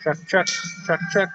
Check, check, check, check.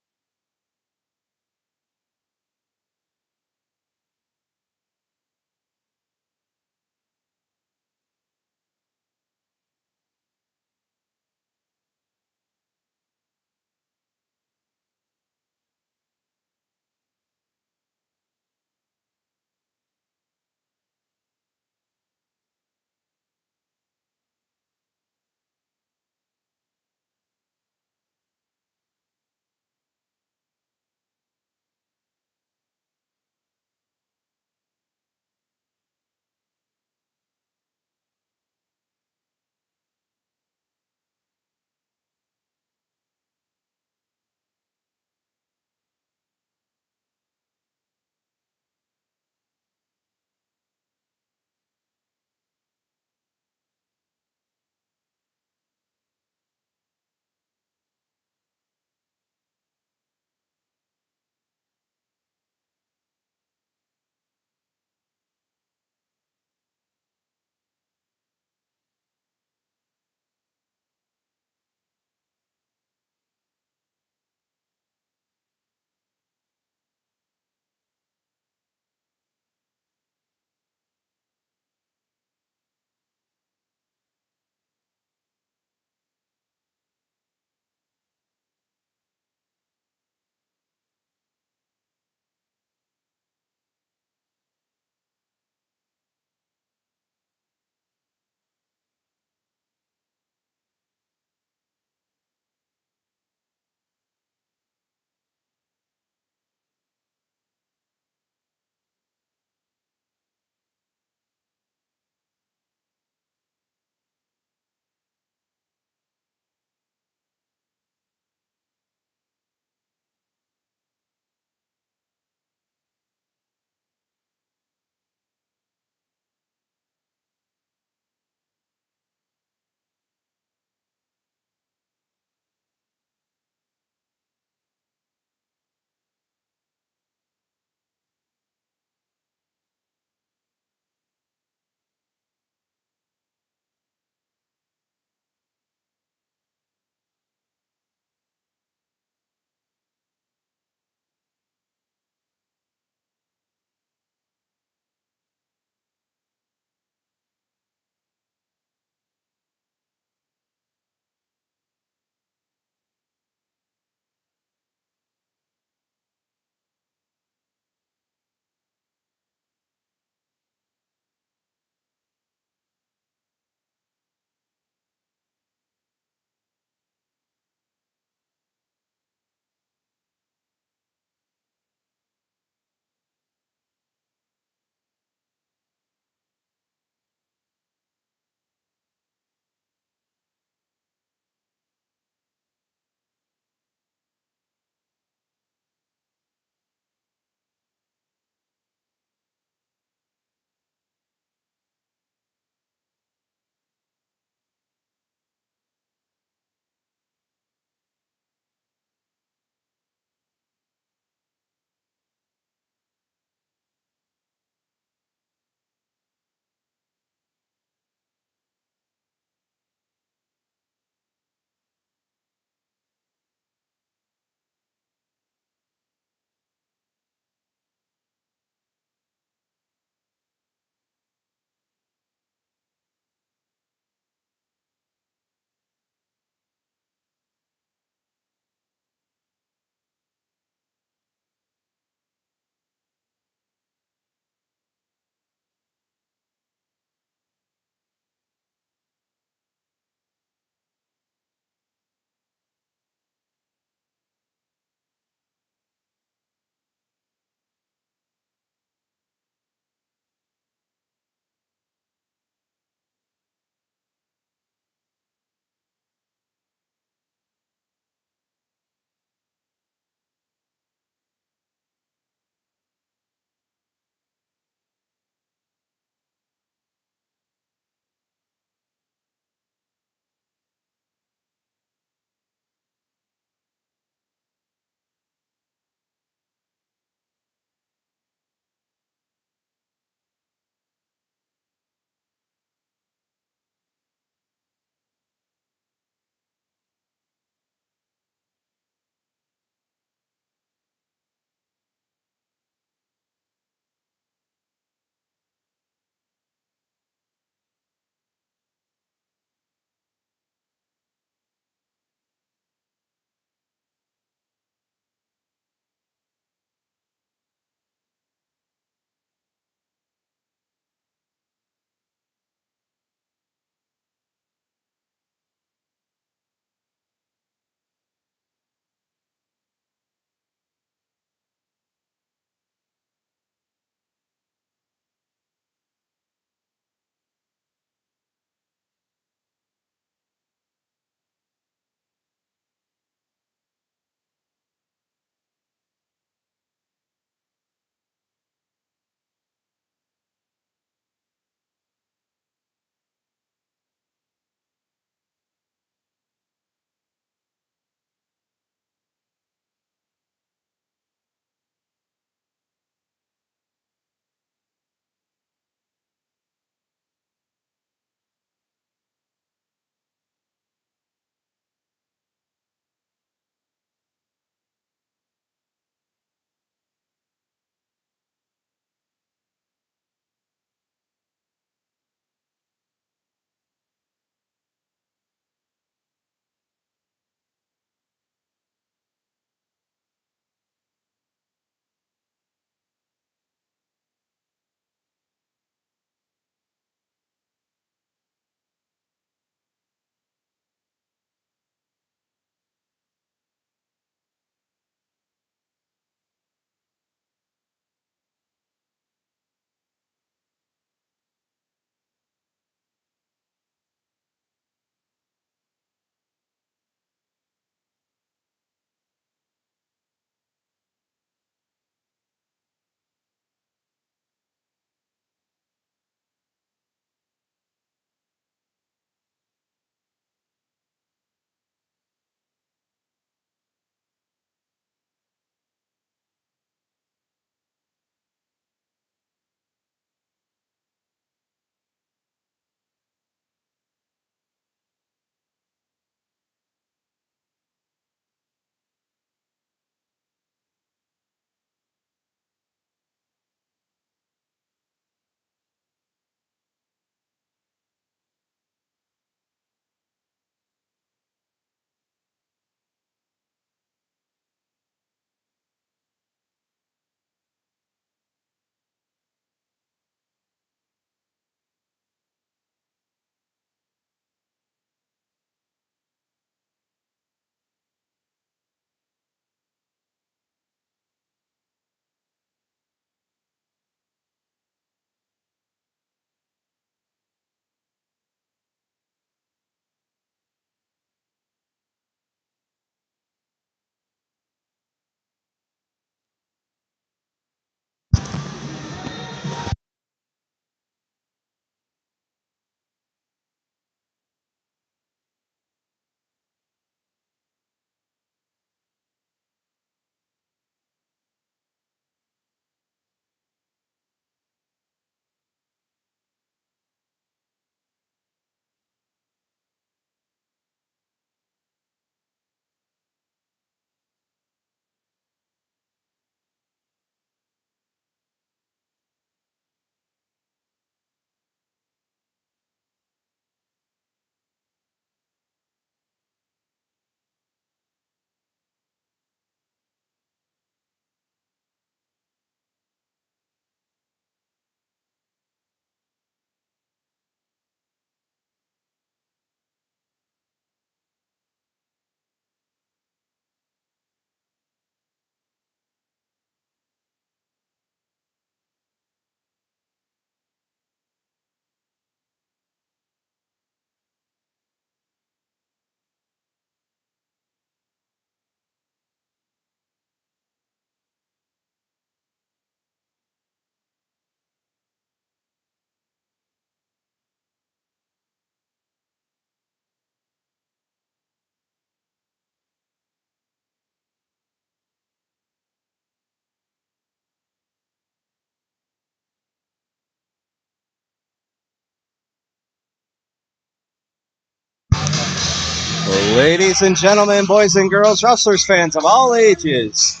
Ladies and gentlemen, boys and girls, Rustles fans of all ages,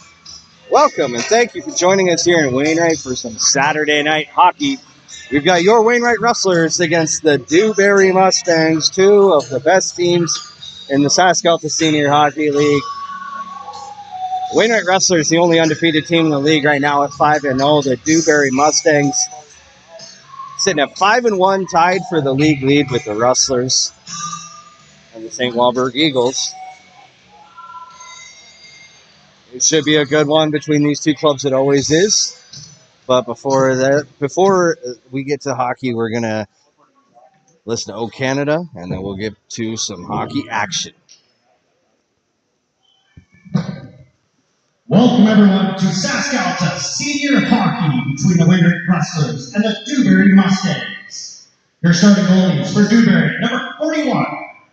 welcome and thank you for joining us here in Wainwright for some Saturday night hockey. We've got your Wainwright Rustles against the Dewberry Mustangs, two of the best teams in the SaskAlta Senior Hockey League. Wainwright Rustles, the only undefeated team in the league right now at 5-0. The Dewberry Mustangs sitting at 5-1, tied for the league lead with the Rustles and the St. Walburg Eagles. It should be a good one between these two clubs. It always is. But before we get to hockey, we're going to listen to O Canada, and then we'll get to some hockey action. Welcome, everyone, to SaskAlta Senior Hockey between the Wainwright Rustles and the Dewberry Mustangs. Your starting goalies for Dewberry, number 41,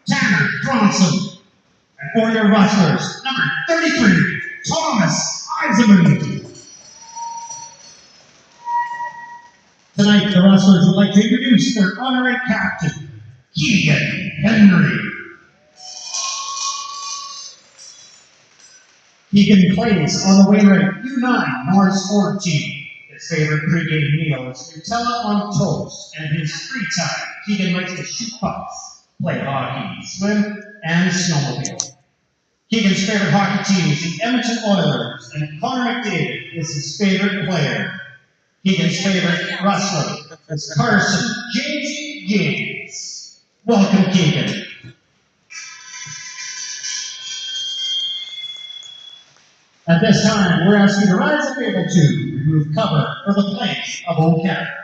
Tanner Bronson. And for your Rustles, number 33, Thomas Eisenman. Tonight, the Rustles would like to introduce their honorary captain, Keegan Henry. Keegan plays on the Wainwright U9 North 14. His favorite pregame meal is Nutella on toast, and in his free time, Keegan likes to shoot pucks, play hockey, swim, and snowmobile. Keegan's favorite hockey team is the Edmonton Oilers, and Connor McDavid is his favorite player. Keegan's favorite Rustler is Carson James. Welcome, Keegan. At this time, we're asking the rise of able to remove cover for the planks of O Canada.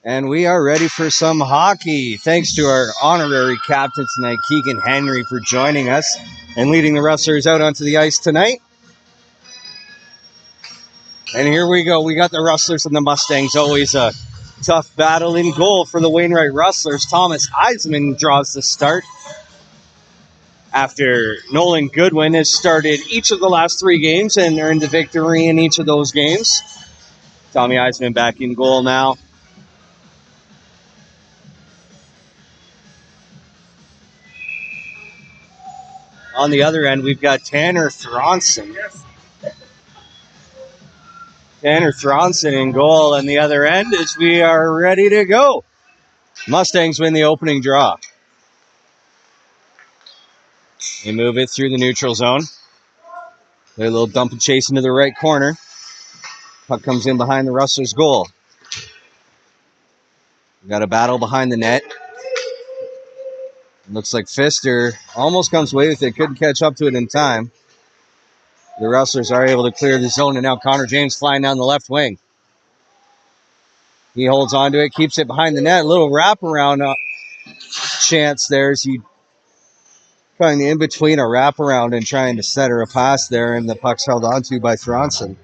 And we are ready for some hockey. Thanks to our honorary captain tonight, Keegan Henry, for joining us and leading the Rustles out onto the ice tonight. And here we go. We got the Rustles and the Mustangs. Always a tough battle in goal for the Wainwright Rustles. Thomas Eisenman draws the start after Nolan Goodwin has started each of the last 3 games and earned a victory in each of those games. Tommy Eisenman back in goal now. On the other end, we've got Tanner Thronson. Tanner Thronson in goal on the other end as we are ready to go. Mustangs win the opening draw. They move it through the neutral zone. They're a little dump and chase into the right corner. Puck comes in behind the Rustles' goal. We've got a battle behind the net. Looks like Pfister almost comes away with it. Couldn't catch up to it in time. The Rustles are able to clear the zone, and now Connor James flying down the left wing. He holds on to it, keeps it behind the net. A little wraparound chance there as he kind of in between a wraparound and trying to center a pass there, and the puck's held onto by Thronson.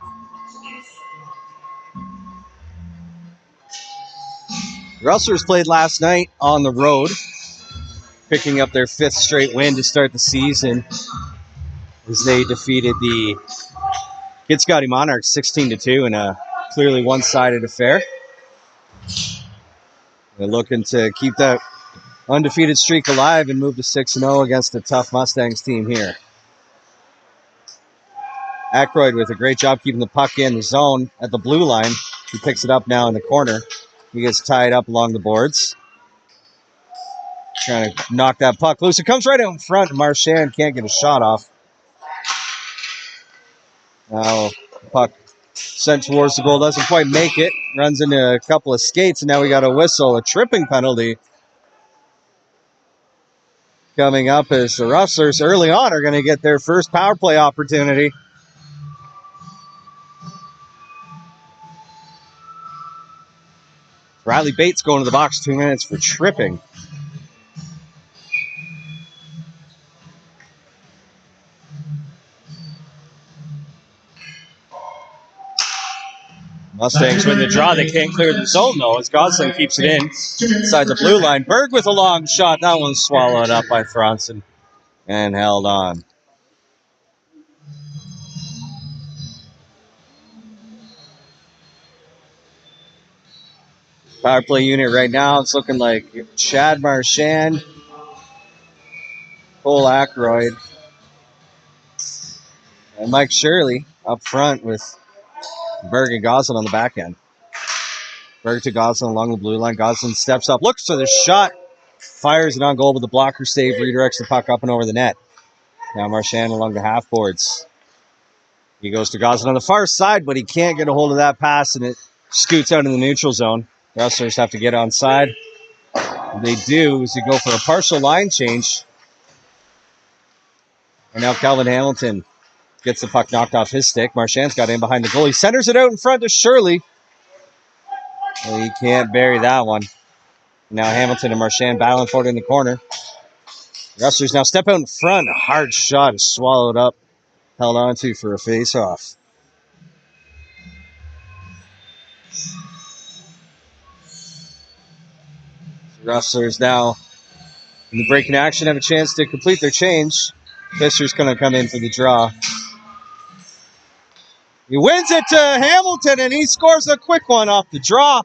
Rustles played last night on the road, picking up their 5th straight win to start the season as they defeated the Kid Scotty Monarchs 16-2 in a clearly one-sided affair. They're looking to keep that undefeated streak alive and move to 6-0 against a tough Mustangs team here. Aykroyd with a great job keeping the puck in the zone at the blue line. He picks it up now in the corner. He gets tied up along the boards. Trying to knock that puck loose. It comes right out in front. Marchand can't get a shot off. Now the puck sent towards the goal. Doesn't quite make it. Runs into a couple of skates, and now we got a whistle. A tripping penalty coming up as the Rustlers early on are going to get their first power play opportunity. Riley Bates going to the box, 2 minutes for tripping. Mustangs win the draw. They can't clear the zone, though, as Gosling keeps it in inside the blue line. Berg with a long shot. That one's swallowed up by Franzen and held on. Power play unit right now, it's looking like Chad Marchand, Cole Aykroyd, and Mike Shirley up front with Berg and Gosling on the back end. Berg to Gosling along the blue line. Gosling steps up, looks for the shot, fires it on goal with the blocker save, redirects the puck up and over the net. Now Marchand along the half boards. He goes to Gosling on the far side, but he can't get a hold of that pass, and it scoots out in the neutral zone. Rustlers have to get onside. They do as they go for a partial line change. And now Calvin Hamilton gets the puck knocked off his stick. Marchand's got in behind the goal. He centers it out in front to Shirley. Well, he can't bury that one. Now Hamilton and Marchand battling for it in the corner. Rustlers now step out in front. A hard shot is swallowed up. Held on to for a face-off. Rustlers now in the breaking action have a chance to complete their change. Fisher's going to come in for the draw. He wins it to Hamilton, and he scores a quick one off the draw.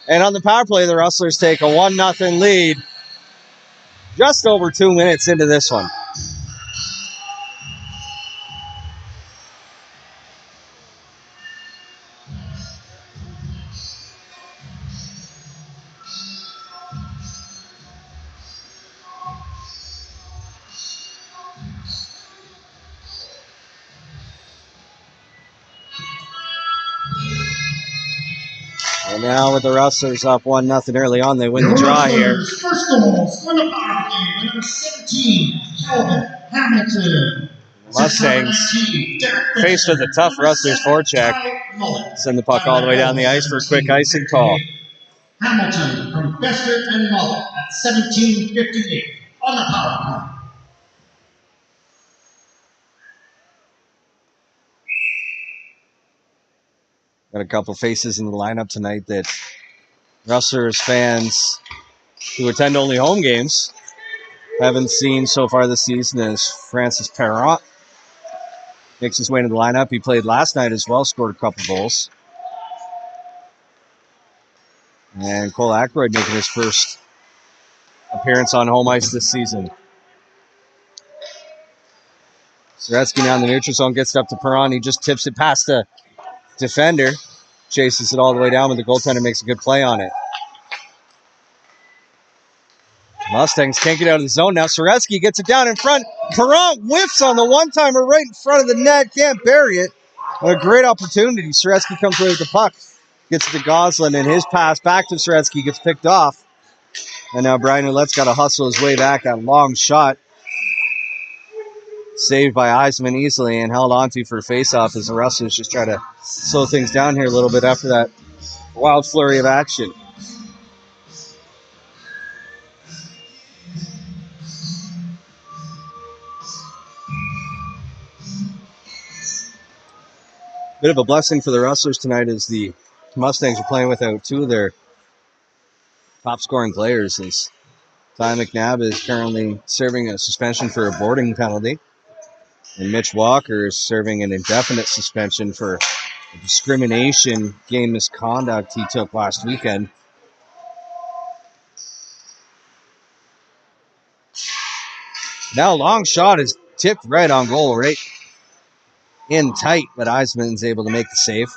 And on the power play, the Rustlers take a 1-0 lead just over 2 minutes into this one. And now with the Rustlers up 1-0 early on, they win the draw here. First goals on the power play, number 17, Calvin Hamilton. Mustangs, faced with a tough Rustlers forecheck, send the puck all the way down the ice for a quick icing call. Hamilton from Bester and Mullet at 17:58 on the power play. Got a couple faces in the lineup tonight that Rustlers fans who attend only home games haven't seen so far this season, as Francis Perrot makes his way into the lineup. He played last night as well, scored a couple goals. And Cole Aykroyd making his first appearance on home ice this season. Zaretsky now in the neutral zone, gets it up to Perron. He just tips it past the defender, chases it all the way down, but the goaltender makes a good play on it. Mustangs can't get out of the zone now. Zaretsky gets it down in front. Perron whiffs on the one-timer right in front of the net. Can't bury it. A great opportunity. Zaretsky comes away with the puck. Gets it to Gosling, and his pass back to Zaretsky gets picked off. And now Brian Ouellette's got to hustle his way back. That long shot saved by Eisman easily and held onto for a face-off as the Rustlers just try to slow things down here a little bit after that wild flurry of action. Bit of a blessing for the Rustlers tonight as the Mustangs are playing without two of their top scoring players, as Ty McNabb is currently serving a suspension for a boarding penalty. And Mitch Walker is serving an indefinite suspension for a discrimination game misconduct he took last weekend. Now long shot is tipped right on goal, right in tight, but Eisman's able to make the save.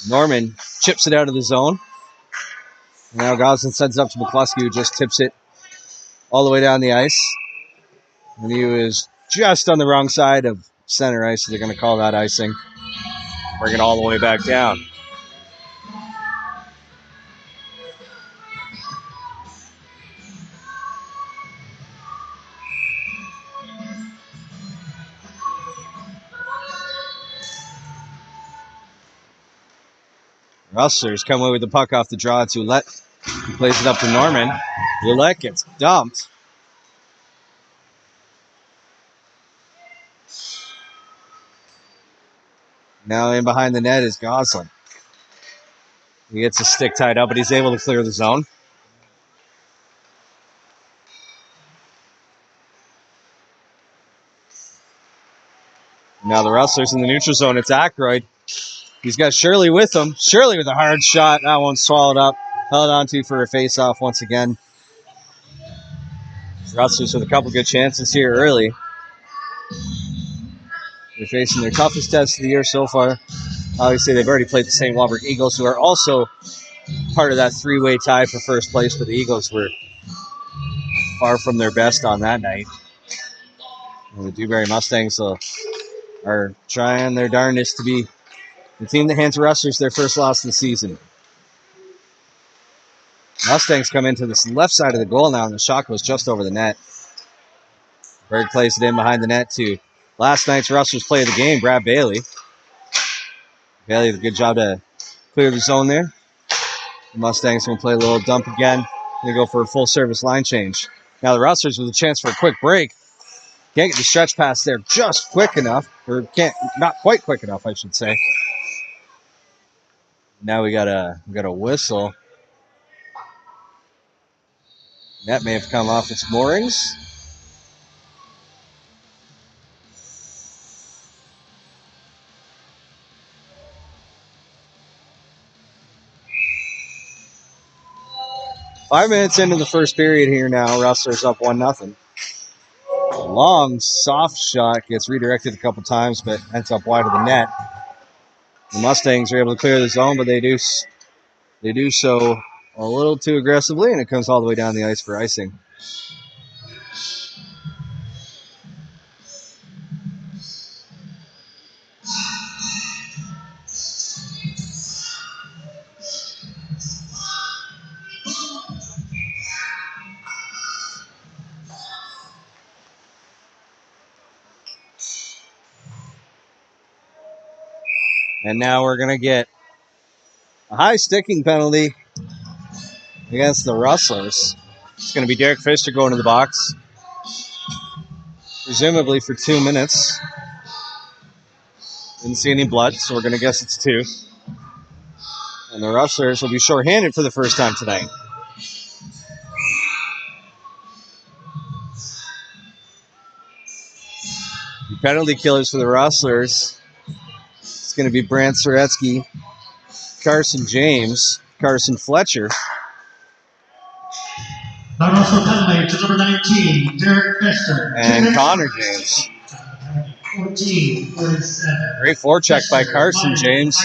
Norman chips it out of the zone. Now Goslin sends it up to McCluskey, who just tips it all the way down the ice. And he was just on the wrong side of center ice, so they're going to call that icing. Bring it all the way back down. Rustlers come away with the puck off the draw. It's Ouellette. He plays it up to Norman. Ouellette gets dumped. Now in behind the net is Goslin. He gets his stick tied up, but he's able to clear the zone. Now the Rustlers in the neutral zone. It's Aykroyd. He's got Shirley with him. Shirley with a hard shot. That one swallowed up. Held on to for a face-off once again. Rustlers with a couple good chances here early. They're facing their toughest test of the year so far. Obviously, they've already played the St. Walburg Eagles, who are also part of that three-way tie for first place, but the Eagles were far from their best on that night. And the Dewberry Mustangs are trying their darndest to be the team that hands Rustlers their first loss of the season. Mustangs come into this left side of the goal now, and the shot goes just over the net. Berg plays it in behind the net to last night's Rustlers play of the game, Brad Bailey. Bailey did a good job to clear the zone there. The Mustangs going to play a little dump again. They go for a full-service line change. Now the Rustlers with a chance for a quick break. Can't get the stretch pass there just quick enough, or not quite quick enough, I should say. Now we got a whistle. Net may have come off its moorings. Five minutes into the first period here now. Rustlers up 1-0. Long, soft shot gets redirected a couple times, but ends up wide of the net. The Mustangs are able to clear the zone, but they do so a little too aggressively, and it comes all the way down the ice for icing. And now we're going to get a high sticking penalty against the Rustlers. It's going to be Derek Pfister going to the box, presumably for 2 minutes. Didn't see any blood, so we're going to guess it's 2. And the Rustlers will be shorthanded for the first time tonight. The penalty killers for the Rustlers. It's going to be Brant Soretsky, Carson James, Carson Fletcher. That also penalty to number 19, Derek Pfister. And Connor James. 14-47. Great forecheck by Carson James.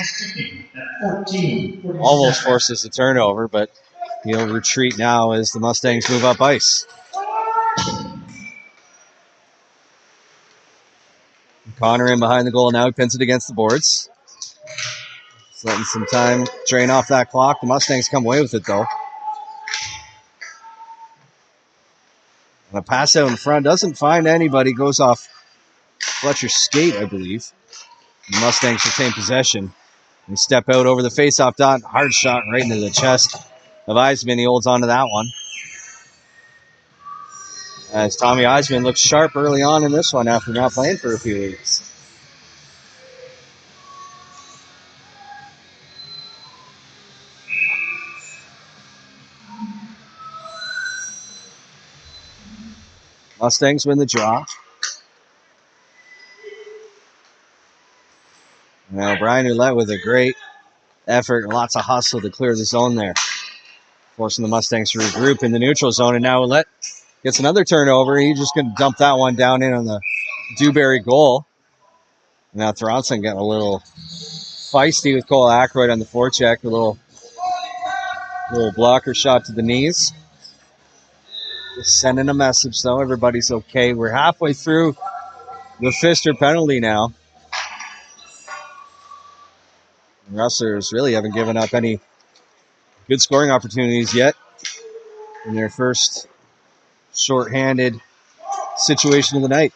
14-47. Almost forces the turnover, but he'll retreat now as the Mustangs move up ice. Connor in behind the goal now. He pins it against the boards. Just letting some time drain off that clock. The Mustangs come away with it, though. And a pass out in front. Doesn't find anybody. Goes off Fletcher's skate, I believe. The Mustangs retain possession. They step out over the faceoff dot. Hard shot right into the chest of Eisman. He holds on to that one. As Tommy Eisman looks sharp early on in this one after not playing for a few weeks. Mustangs win the draw. Now Brian Ouellette with a great effort and lots of hustle to clear the zone there. Forcing the Mustangs to regroup in the neutral zone. And now Ouellette Gets another turnover. He's just going to dump that one down in on the Dewberry goal. Now Thronson getting a little feisty with Cole Ackroyd on the forecheck. A little blocker shot to the knees. Just sending a message, though. Everybody's okay. We're halfway through the Pfister penalty now. The Rustlers really haven't given up any good scoring opportunities yet in their first shorthanded situation of the night.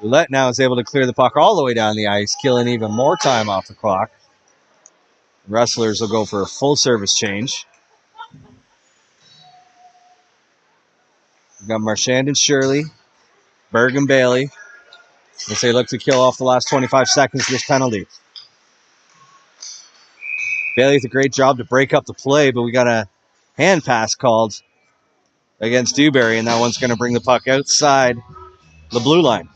Roulette now is able to clear the puck all the way down the ice, killing even more time off the clock. The Rustlers will go for a full service change. We've got Marchand and Shirley, Berg and Bailey, as they look to kill off the last 25 seconds of this penalty. Bailey did a great job to break up the play, but we got a hand pass called against Dewberry, and that one's going to bring the puck outside the blue line.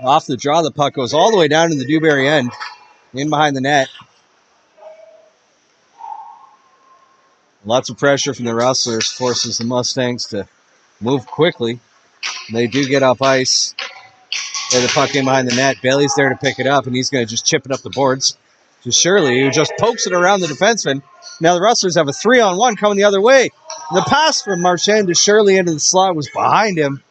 Off the draw, the puck goes all the way down to the Dewberry end, in behind the net. Lots of pressure from the Rustlers forces the Mustangs to move quickly. They do get off ice. Play the puck in behind the net. Bailey's there to pick it up, and he's going to just chip it up the boards to Shirley, who just pokes it around the defenseman. Now the Rustlers have a 3-on-1 coming the other way. The pass from Marchand to Shirley into the slot was behind him,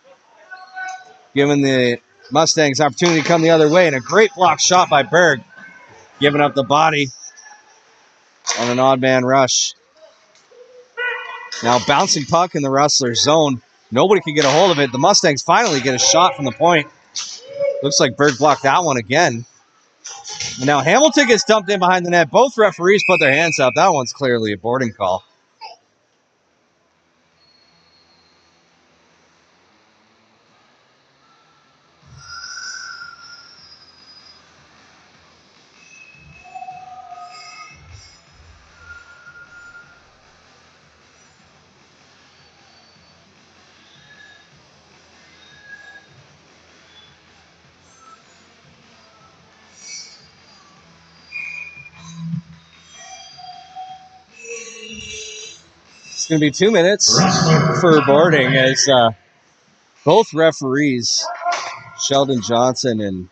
giving the Mustangs opportunity to come the other way, and a great block shot by Berg, giving up the body on an odd man rush. Now bouncing puck in the Rustlers zone. Nobody can get a hold of it. The Mustangs finally get a shot from the point. Looks like Berg blocked that one again. And now Hamilton gets dumped in behind the net. Both referees put their hands up. That one's clearly a boarding call. It's going to be 2 minutes for boarding as both referees, Sheldon Johnson and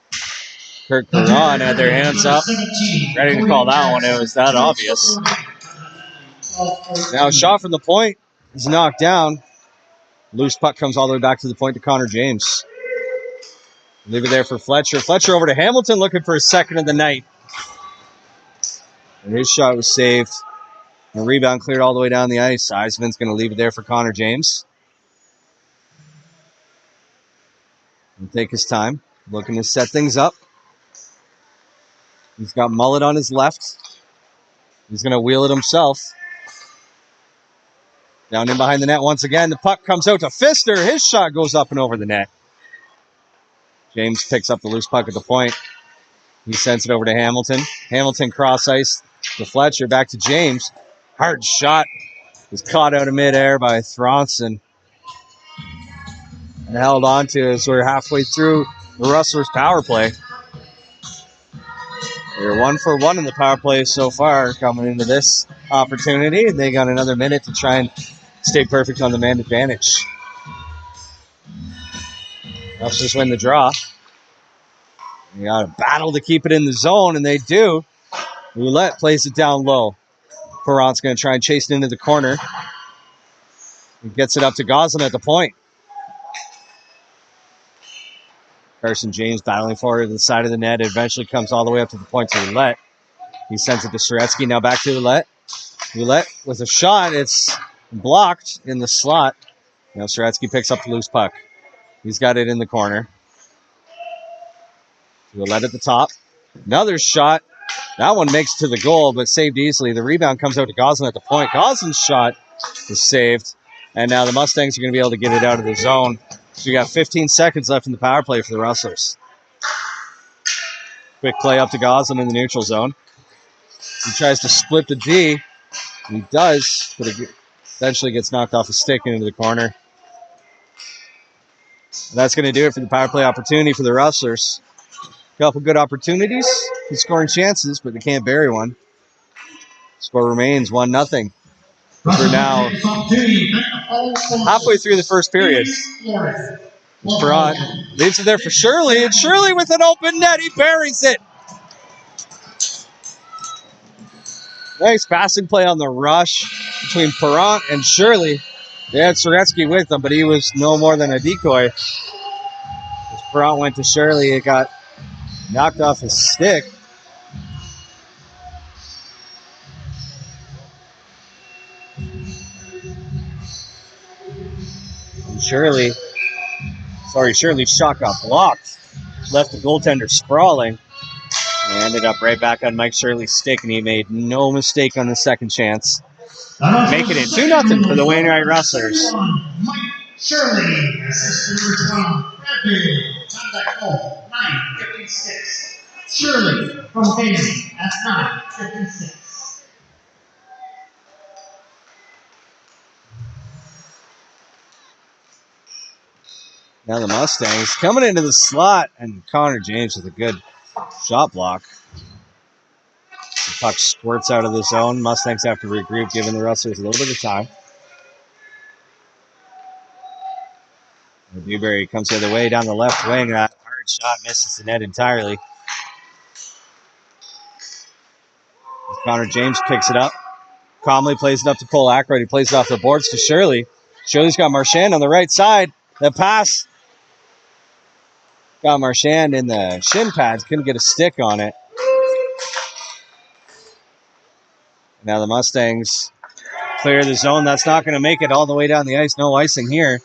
Kirk Perron, had their hands up, ready to call that one. It was that obvious. Now a shot from the point is knocked down. Loose puck comes all the way back to the point to Connor James. Leave it there for Fletcher. Fletcher over to Hamilton looking for his second of the night. And his shot was saved. The rebound cleared all the way down the ice. Eisman's going to leave it there for Connor James. He'll take his time, looking to set things up. He's got Mullet on his left. He's going to wheel it himself. Down in behind the net once again. The puck comes out to Pfister. His shot goes up and over the net. James picks up the loose puck at the point. He sends it over to Hamilton. Hamilton cross ice to Fletcher. Back to James. Hard shot. Was caught out of midair by Thronson. And held on to as we're halfway through the Rustlers' power play. They're 1 for 1 in the power play so far coming into this opportunity. And they got another minute to try and stay perfect on the man advantage. Rustlers win the draw. They got to battle to keep it in the zone, and they do. Roulette plays it down low. Perron's going to try and chase it into the corner. He gets it up to Goslin at the point. Carson James battling forward to the side of the net. It eventually comes all the way up to the point to Roulette. He sends it to Soretsky. Now back to Roulette. Roulette with a shot. It's blocked in the slot. Now Soretsky picks up the loose puck. He's got it in the corner. Roulette at the top. Another shot. That one makes it to the goal, but saved easily. The rebound comes out to Goslin at the point. Goslin's shot is saved. And now the Mustangs are going to be able to get it out of the zone. So we got 15 seconds left in the power play for the Rustlers. Quick play up to Goslin in the neutral zone. He tries to split the D. He does, but it eventually gets knocked off a stick into the corner. That's going to do it for the power play opportunity for the Rustlers. A couple good opportunities, good scoring chances, but they can't bury one. Score remains 1-0. We're now halfway through the first period. Perrott leaves it there for Shirley, and Shirley with an open net, he buries it. Nice passing play on the rush between Perrott and Shirley. They had Soretsky with them, but he was no more than a decoy. As Perrott went to Shirley, it got knocked off his stick. And Shirley's shot got blocked. Left the goaltender sprawling. And ended up right back on Mike Shirley's stick, and he made no mistake on the second chance. Making it 2-0 for the Wainwright Rustlers. Mike Shirley, assist number 12, Bradbury, time that goal, 9:56. Shirley from Bailey at 9:56. Now the Mustangs coming into the slot, and Connor James with a good shot block. The puck squirts out of the zone. Mustangs have to regroup, giving the Rustlers a little bit of time. Dewberry comes the other way down the left wing. That hard shot misses the net entirely. Connor James picks it up. Calmly plays it up to Cole Ackroyd. He plays it off the boards to Shirley. Shirley's got Marchand on the right side. The pass got Marchand in the shin pads. Couldn't get a stick on it. Now the Mustangs clear the zone. That's not going to make it all the way down the ice. No icing here.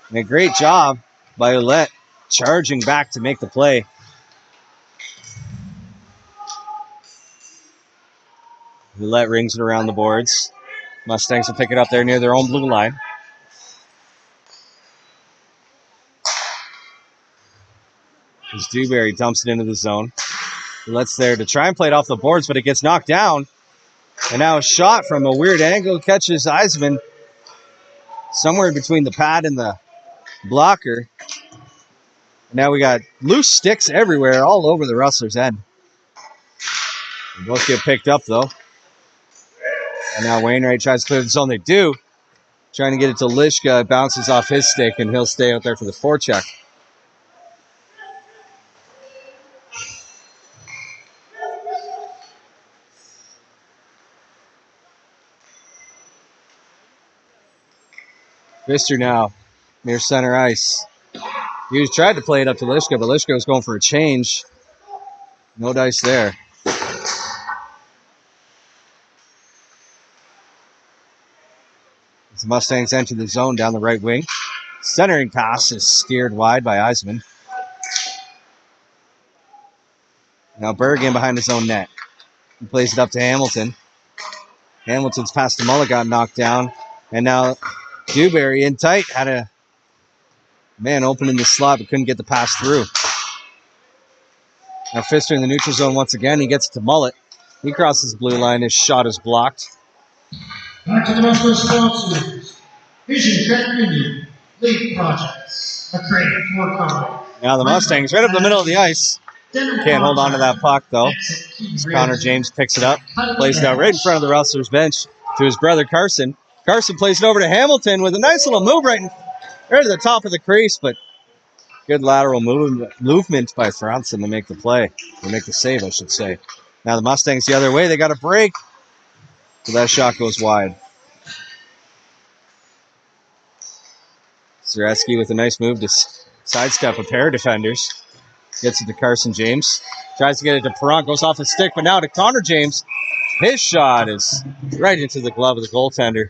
And a great job by Ouellette charging back to make the play. Ouellette rings it around the boards. Mustangs will pick it up there near their own blue line. As Dewberry dumps it into the zone. Ouellette's there to try and play it off the boards, but it gets knocked down. And now a shot from a weird angle catches Eisman somewhere between the pad and the blocker. And now we got loose sticks everywhere, all over the Rustlers' end. They both get picked up, though. And now Wainwright tries to clear the zone. They do. Trying to get it to Lishka. It bounces off his stick, and he'll stay out there for the forecheck. Pfister now near center ice. He tried to play it up to Lishka, but Lishka was going for a change. No dice there. As the Mustangs enter the zone down the right wing. Centering pass is steered wide by Eisman. Now Berg in behind his own net. He plays it up to Hamilton. Hamilton's pass to Mullet got knocked down. And now Dewberry in tight, had a man open in the slot but couldn't get the pass through. Now Pfister in the neutral zone once again. He gets it to Mullet. He crosses the blue line. His shot is blocked. Back to the rest of the sponsors. Vision Credit Union, Leap Projects, a credit for comedy. Now the Mustangs right up the middle of the ice. Can't hold on to that puck though. Connor James picks it up. Plays it out right in front of the Rustlers bench to his brother Carson. Carson plays it over to Hamilton with a nice little move right to the top of the crease, but good lateral movement by Franson to make the play, or make the save, I should say. Now the Mustangs the other way. They got a break, so that shot goes wide. Zareski with a nice move to sidestep a pair of defenders. Gets it to Carson James. Tries to get it to Perrott, goes off the stick, but now to Connor James. His shot is right into the glove of the goaltender.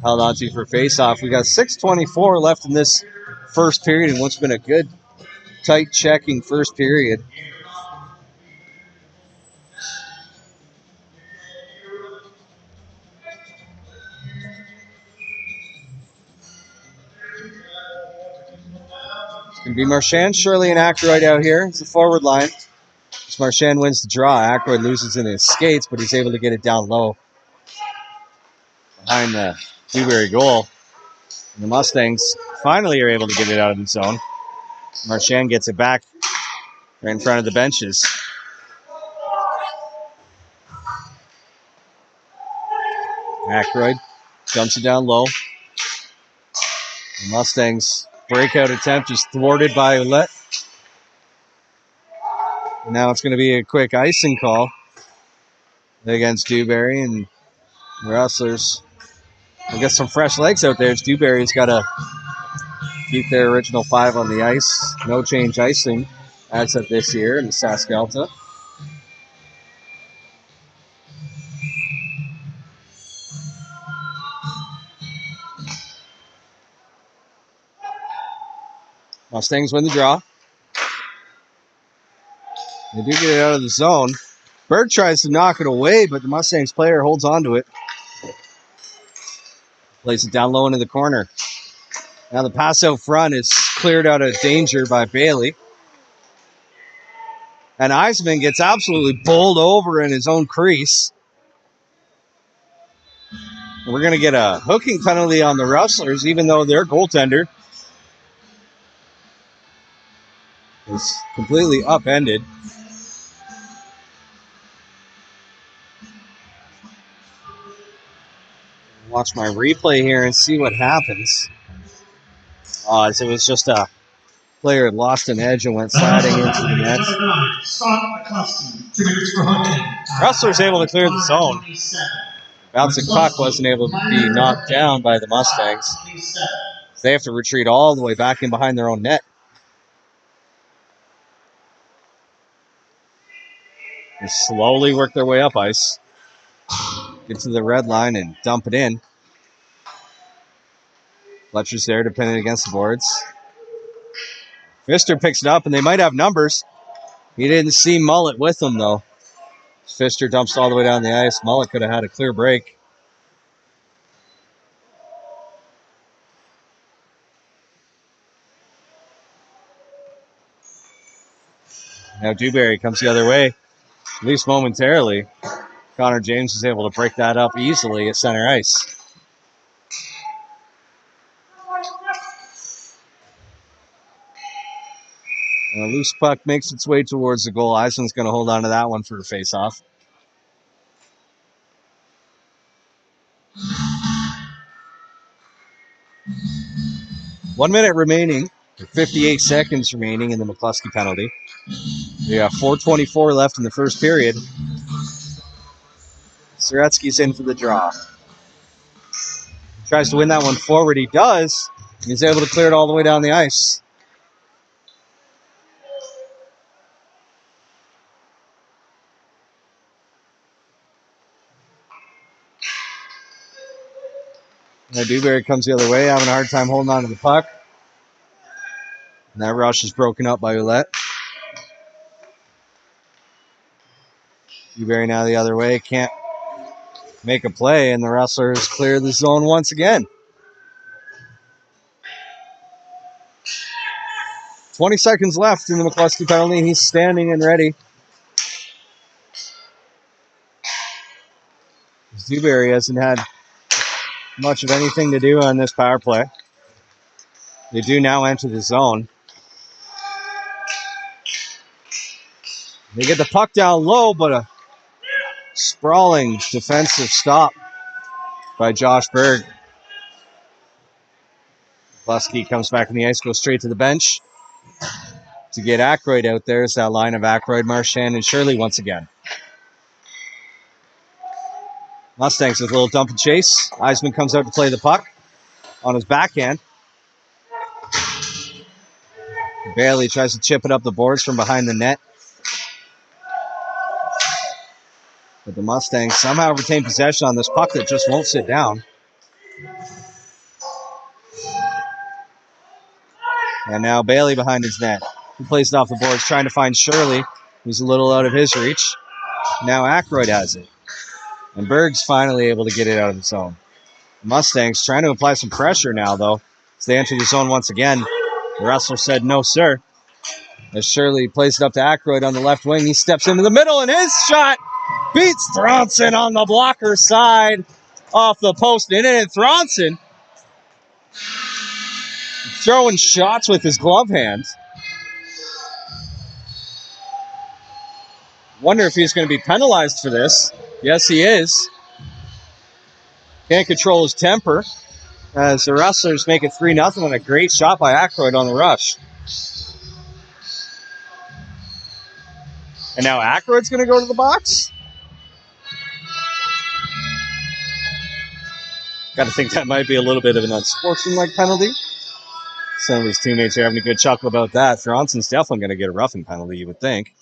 Held on to for face-off. We got 6:24 left in this first period, and what's been a good, tight checking first period. It's going to be Marchand, Shirley, and Ackroyd out here. It's the forward line. As Marchand wins the draw, Ackroyd loses in his skates, but he's able to get it down low behind the Dewberry goal. The Mustangs finally are able to get it out of the zone. Marchand gets it back right in front of the benches. Aykroyd dumps it down low. The Mustangs breakout attempt is thwarted by Ouellette. Now it's going to be a quick icing call against Dewberry, and the Rustlers will get some fresh legs out there. Dewberry's got to keep their original 5 on the ice. No change icing as of this year in the SaskAlta. Mustangs win the draw. They do get it out of the zone. Berg tries to knock it away, but the Mustangs player holds on to it. Plays it down low into the corner. Now the pass out front is cleared out of danger by Bailey. And Eisman gets absolutely bowled over in his own crease. And we're going to get a hooking penalty on the Rustlers, even though their goaltender is completely upended. Watch my replay here and see what happens. As it was just a player had lost an edge and went sliding into the net. Rustlers able to clear the zone. Bouncing puck wasn't able to be knocked down by the Mustangs. They have to retreat all the way back in behind their own net. They slowly work their way up ice. Get to the red line and dump it in. Fletcher's there to pin it against the boards. Pfister picks it up, and they might have numbers. He didn't see Mullet with him, though. Pfister dumps all the way down the ice. Mullet could have had a clear break. Now Dewberry comes the other way, at least momentarily. Connor James is able to break that up easily at center ice. And a loose puck makes its way towards the goal. Eisman's going to hold on to that one for a face-off. One minute remaining, 58 seconds remaining in the McCluskey penalty. We have 4:24 left in the first period. Soretsky's in for the draw. Tries to win that one forward. He does. He's able to clear it all the way down the ice. Now Dewberry comes the other way, having a hard time holding on to the puck. And that rush is broken up by Ouellette. Dewberry now the other way, can't make a play, and the Rustlers clear the zone once again. 20 seconds left in the McCluskey penalty. He's standing and ready. Dewberry hasn't had much of anything to do on this power play. They do now enter the zone. They get the puck down low, but a sprawling defensive stop by Josh Berg. Lusky comes back on the ice, goes straight to the bench to get Aykroyd out there. It's that line of Aykroyd, Marchand, and Shirley once again. Mustangs with a little dump and chase. Eisman comes out to play the puck on his backhand. Bailey tries to chip it up the boards from behind the net. But the Mustangs somehow retain possession on this puck that just won't sit down. And now Bailey behind his net. He plays it off the boards, trying to find Shirley, who's a little out of his reach. Now Aykroyd has it. And Berg's finally able to get it out of the zone. The Mustangs trying to apply some pressure now, though, as they enter the zone once again. The Rustler said, no, sir. As Shirley plays it up to Aykroyd on the left wing, he steps into the middle, and his shot beats Thronson on the blocker side off the post. And Thronson throwing shots with his glove hand. Wonder if he's going to be penalized for this. Yes, he is. Can't control his temper as the Rustlers make it 3-0 and a great shot by Aykroyd on the rush. And now Aykroyd's going to go to the box? Got to think that might be a little bit of an unsportsmanlike penalty. Some of his teammates are having a good chuckle about that. Thronson's definitely going to get a roughing penalty, you would think.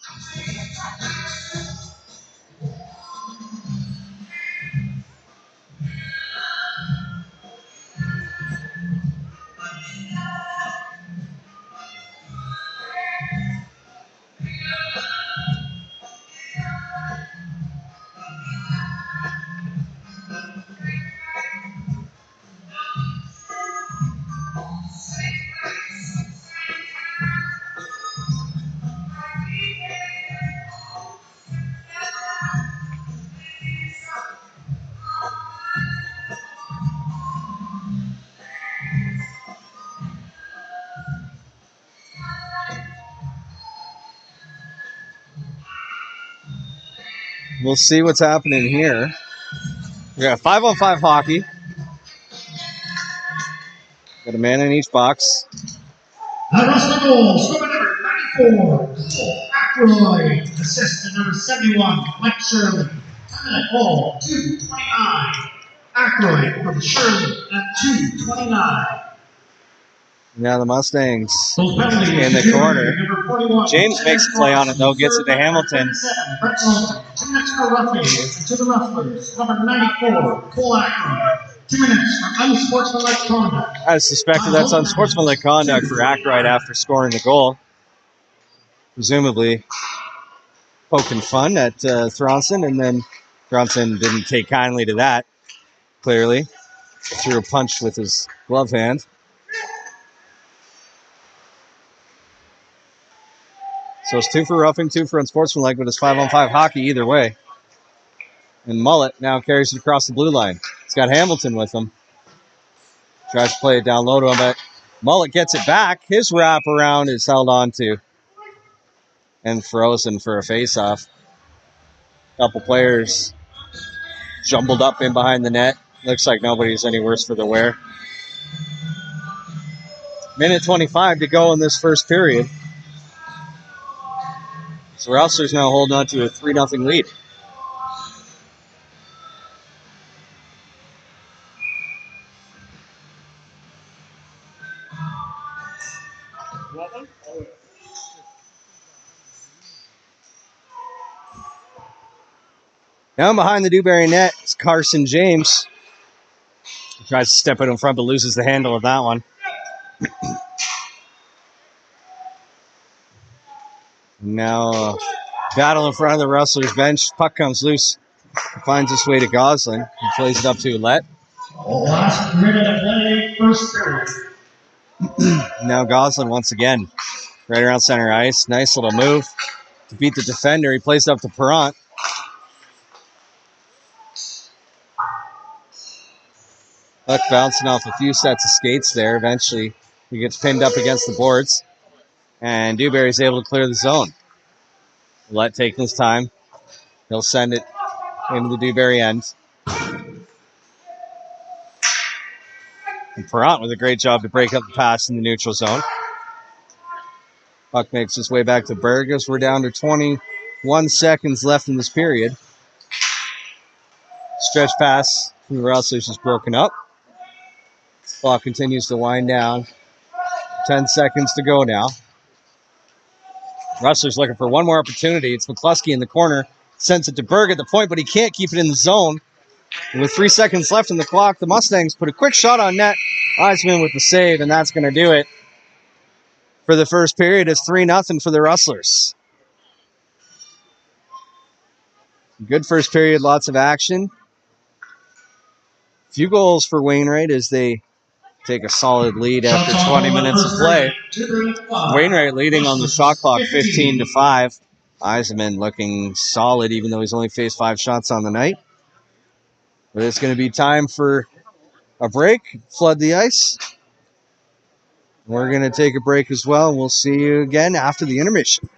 We'll see what's happening here. We got 5-on-5 hockey. Got a man in each box. Rustles, scorer number 94, Aykroyd. Assist to number 71, Mike Shirley. Time at goal, 2:29. Aykroyd from Shirley at 2:29. Now the Mustangs in the corner. James makes a play on it, though. Gets it to Hamilton. 2 minutes for roughing to the Rustlers. Number 94, Cole Aykroyd. 2 minutes for unsportsmanlike conduct. I suspected that's unsportsmanlike conduct for Aykroyd after scoring the goal. Presumably poking fun at Thronson, and then Thronson didn't take kindly to that, clearly. Threw a punch with his glove hand. So it's 2 for roughing, 2 for unsportsmanlike, but it's 5-on-5 hockey either way. And Mullet now carries it across the blue line. He's got Hamilton with him. Tries to play it down low to him, but Mullet gets it back. His wraparound is held on to and frozen for a face-off. Couple players jumbled up in behind the net. Looks like nobody's any worse for the wear. Minute 25 to go in this first period. So Rustlers now holding on to a 3-0 lead. Now behind the Dewberry net is Carson James. He tries to step it in front, but loses the handle of that one. Now battle in front of the Rustlers bench. Puck comes loose. Finds its way to Goslin. He plays it up to Ouellette. Last minute of play, first period. Now Goslin once again. Right around center ice. Nice little move to beat the defender. He plays it up to Perrant. Puck bouncing off a few sets of skates there. Eventually he gets pinned up against the boards. And Dewberry's able to clear the zone. Ouellette taking his time. He'll send it into the Dewberry end. And Perrant with a great job to break up the pass in the neutral zone. Puck makes his way back to Burgess. We're down to 21 seconds left in this period. Stretch pass from the Rustlers is broken up. Clock continues to wind down. 10 seconds to go now. Rustlers looking for one more opportunity. It's McCluskey in the corner. Sends it to Berg at the point, but he can't keep it in the zone. And with 3 seconds left in the clock, the Mustangs put a quick shot on net. Eisman with the save, and that's going to do it. For the first period, it's 3-0 for the Rustlers. Good first period, lots of action. Few goals for Wainwright as they take a solid lead after 20 minutes of play. Wainwright leading on the shot clock 15-5. Eisman looking solid even though he's only faced 5 shots on the night. But it's going to be time for a break. Flood the ice. We're going to take a break as well, and we'll see you again after the intermission.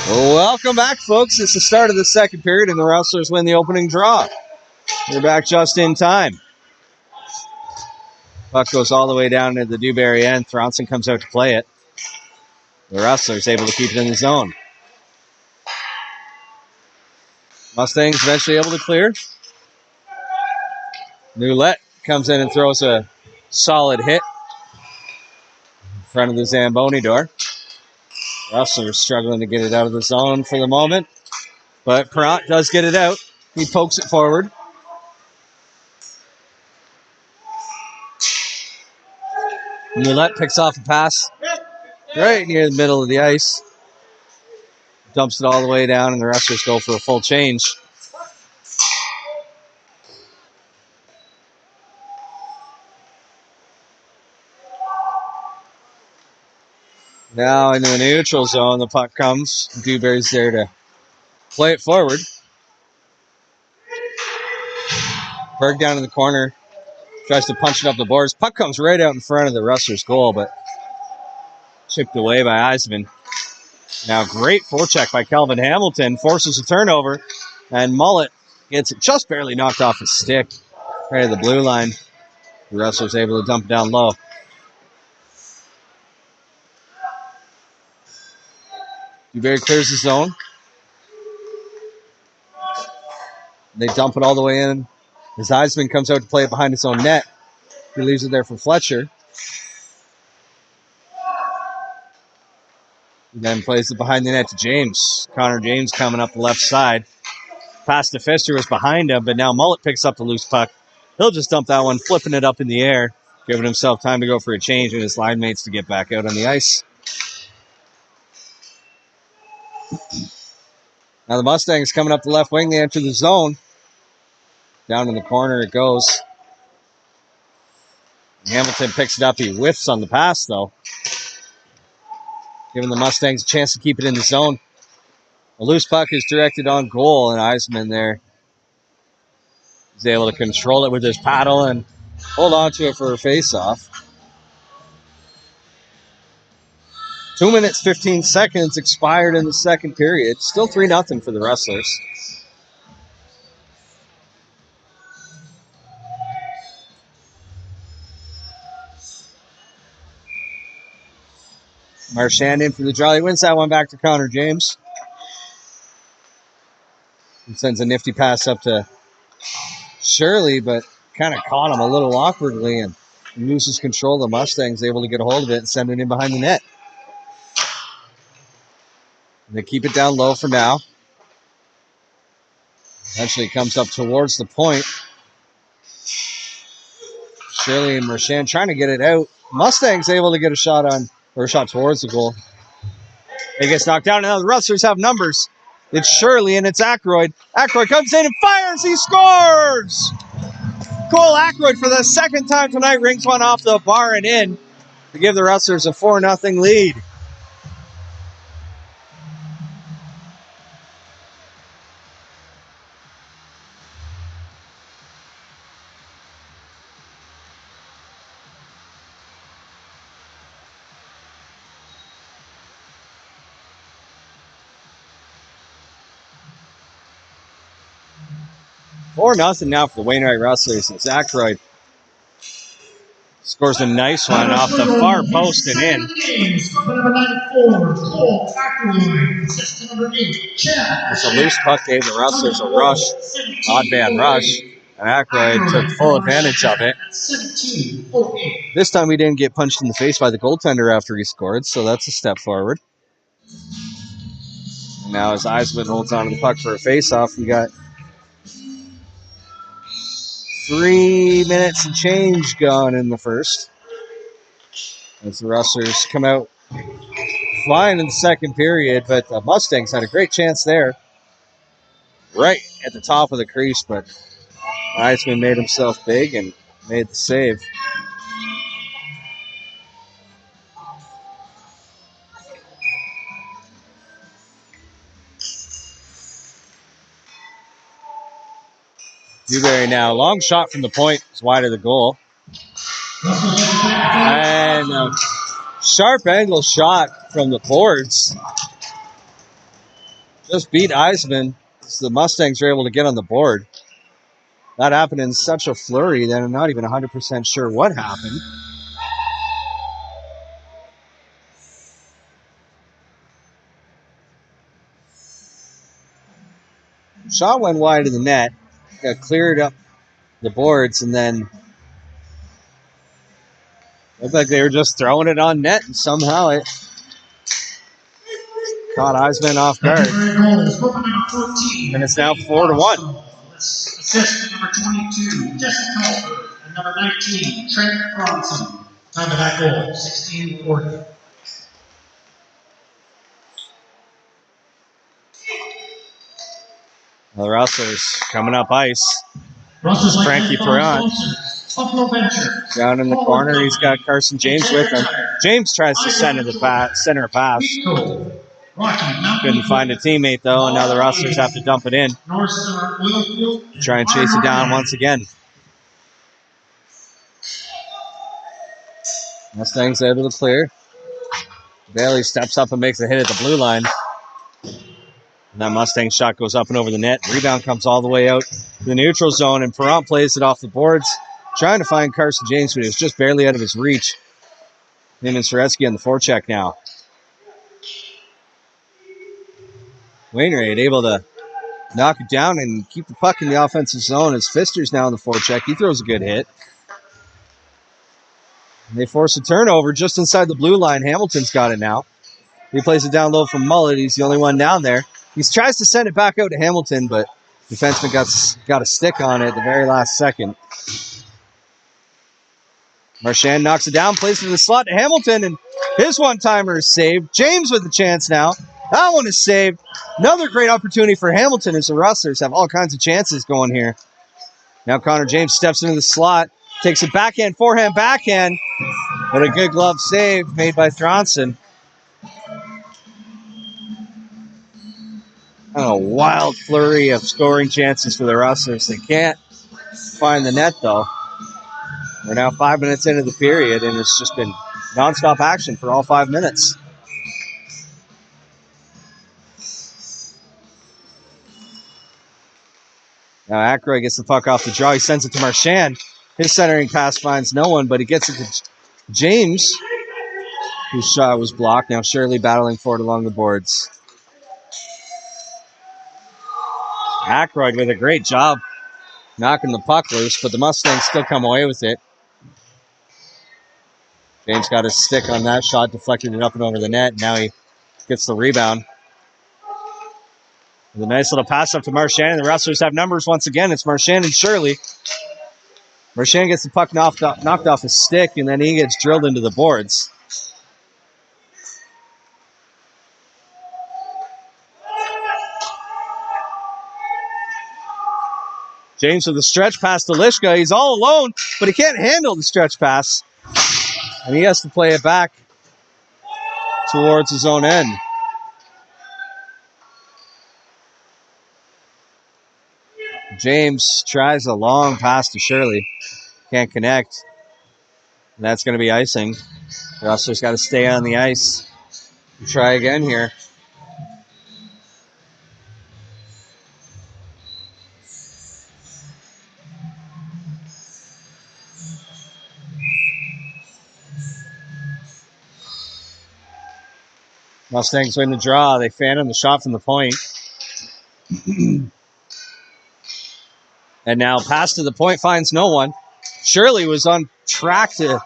Welcome back, folks. It's the start of the second period, and the Rustlers win the opening draw. They're back just in time. Puck goes all the way down to the Dewberry end. Thronson comes out to play it. The Rustlers able to keep it in the zone. Mustangs eventually able to clear. Noulette comes in and throws a solid hit in front of the Zamboni door. Rustlers struggling to get it out of the zone for the moment, but Perrant does get it out. He pokes it forward. Noulette picks off a pass right near the middle of the ice. Dumps it all the way down, and the Rustlers go for a full change. Now into the neutral zone, the puck comes. Dewberry's there to play it forward. Berg down in the corner. Tries to punch it up the boards. Puck comes right out in front of the Rustlers' goal, but chipped away by Eisman. Now great forecheck by Kelvin Hamilton. Forces a turnover. And Mullet gets it just barely knocked off his stick. Right at the blue line. The Rustlers able to dump it down low. Dewberry clears the zone. They dump it all the way in. As Eisman comes out to play it behind his own net. He leaves it there for Fletcher. He then plays it behind the net to James. Connor James coming up the left side. Pass to Pfister was behind him, but now Mullet picks up the loose puck. He'll just dump that one, flipping it up in the air, giving himself time to go for a change and his line mates to get back out on the ice. Now the Mustangs coming up the left wing. They enter the zone. Down in the corner it goes. Hamilton picks it up. He whiffs on the pass, though, giving the Mustangs a chance to keep it in the zone. A loose puck is directed on goal, and Eisman there is able to control it with his paddle and hold on to it for a face-off. 2 minutes, 15 seconds expired in the second period. Still 3-0 for the Rustlers. Marchand in for the draw. He wins that one back to Connor James. He sends a nifty pass up to Shirley, but kind of caught him a little awkwardly and loses control. The Mustangs able to get a hold of it and send it in behind the net. And they keep it down low for now. Eventually comes up towards the point. Shirley and Marchand trying to get it out. Mustangs able to get a shot on, or a shot towards the goal. It gets knocked down, and now the Rustlers have numbers. It's Shirley and it's Aykroyd. Aykroyd comes in and fires. He scores! Cole Aykroyd for the second time tonight rings one off the bar and in to give the Rustlers a 4-0 lead. Or nothing now for the Wainwright Rustlers. And Aykroyd scores a nice one off the far post and in. It's a loose puck, gave the Rustlers a rush, odd man rush, and Aykroyd took full advantage of it. This time he didn't get punched in the face by the goaltender after he scored, so that's a step forward. And now as Eisman holds on to the puck for a face-off, we got 3 minutes and change gone in the first. As the Rustlers come out flying in the second period, but the Mustangs had a great chance there. Right at the top of the crease, but Eisman made himself big and made the save. Dewberry now, long shot from the point, is wide of the goal. And a sharp angle shot from the boards. just beat Eisman. So the Mustangs were able to get on the board. That happened in such a flurry that I'm not even 100% sure what happened. Shot went wide of the net, got cleared up the boards, and then looked like they were just throwing it on net, and somehow it caught Eisman off guard. And it's now 4-1. Assist number 22, SaskAlta, and number 19, Trent Bronson. Time of that goal, 16:40. The Rustlers coming up ice. Rustles Frankie Perron down in the corner. He's got Carson James with him. James tries to center a pass. Couldn't find a teammate though, and now the Rustlers have to dump it in. Try and chase it down once again. Mustangs able to clear. Bailey steps up and makes a hit at the blue line. And that Mustang shot goes up and over the net. Rebound comes all the way out to the neutral zone, and Perron plays it off the boards, trying to find Carson James, but he was just barely out of his reach. Him and Soretsky on the forecheck now. Wainwright able to knock it down and keep the puck in the offensive zone as Pfister's now on the forecheck. He throws a good hit. And they force a turnover just inside the blue line. Hamilton's got it now. He plays it down low from Mullet. He's the only one down there. He tries to send it back out to Hamilton, but defenseman got a stick on it at the very last second. Marchand knocks it down, plays it in the slot to Hamilton, and his one-timer is saved. James with the chance now. That one is saved. Another great opportunity for Hamilton as the Rustlers have all kinds of chances going here. Now Connor James steps into the slot, takes a backhand, forehand, backhand, but a good glove save made by Thronson. A wild flurry of scoring chances for the Rustlers. They can't find the net, though. We're now 5 minutes into the period, and it's just been nonstop action for all 5 minutes. Now Aykroyd gets the puck off the draw. He sends it to Marchand. His centering pass finds no one, but he gets it to James, whose shot was blocked. Now Shirley battling for it along the boards. Aykroyd with a great job knocking the puck loose, but the Mustangs still come away with it. James got his stick on that shot, deflected it up and over the net. Now he gets the rebound. With a nice little pass up to Marchand, and the Rustlers have numbers once again. It's Marchand and Shirley. Marchand gets the puck knocked off his stick, and then he gets drilled into the boards. James with a stretch pass to Lishka. He's all alone, but he can't handle the stretch pass. And he has to play it back towards his own end. James tries a long pass to Shirley. Can't connect. And that's going to be icing. The Rustlers got to stay on the ice. Try again here. Mustangs win the draw. They fan him the shot from the point. And now pass to the point finds no one. Shirley was on track to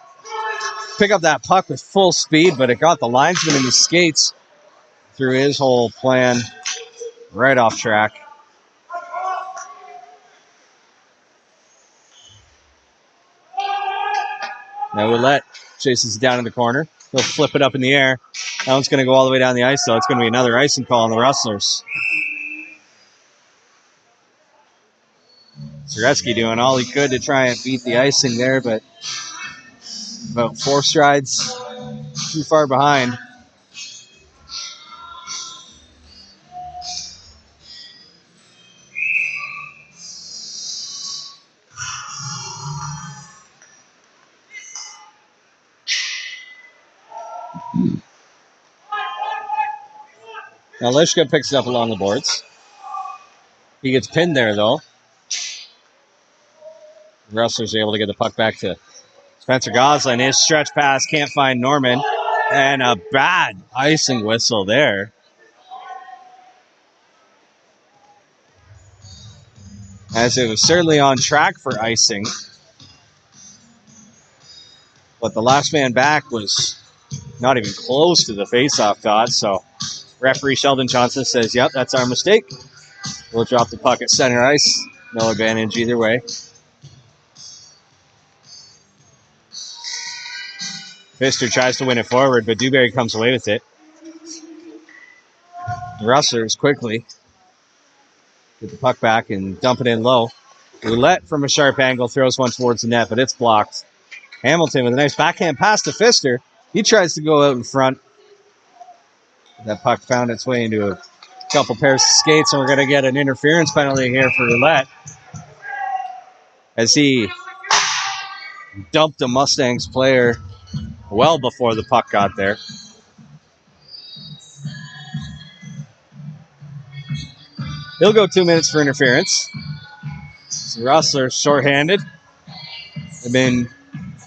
pick up that puck with full speed, but it got the linesman in the skates through his whole plan right off track. Now Willette chases it down in the corner. He'll flip it up in the air. That one's going to go all the way down the ice, so it's going to be another icing call on the Rustlers. Soretsky doing all he could to try and beat the icing there, but about 4 strides too far behind. Now Lishka picks it up along the boards. He gets pinned there, though. Rustlers are able to get the puck back to Spencer Goslin. His stretch pass can't find Norman. And a bad icing whistle there. As it was certainly on track for icing. But the last man back was not even close to the faceoff dot. So referee Sheldon Johnson says, yep, that's our mistake. We'll drop the puck at center ice. No advantage either way. Pfister tries to win it forward, but Dewberry comes away with it. The Rustlers quickly get the puck back and dump it in low. Roulette from a sharp angle throws one towards the net, but it's blocked. Hamilton with a nice backhand pass to Pfister. He tries to go out in front. That puck found its way into a couple pairs of skates, and we're going to get an interference penalty here for Roulette as he dumped a Mustangs player well before the puck got there. He'll go 2 minutes for interference. So Rustlers shorthanded. They've been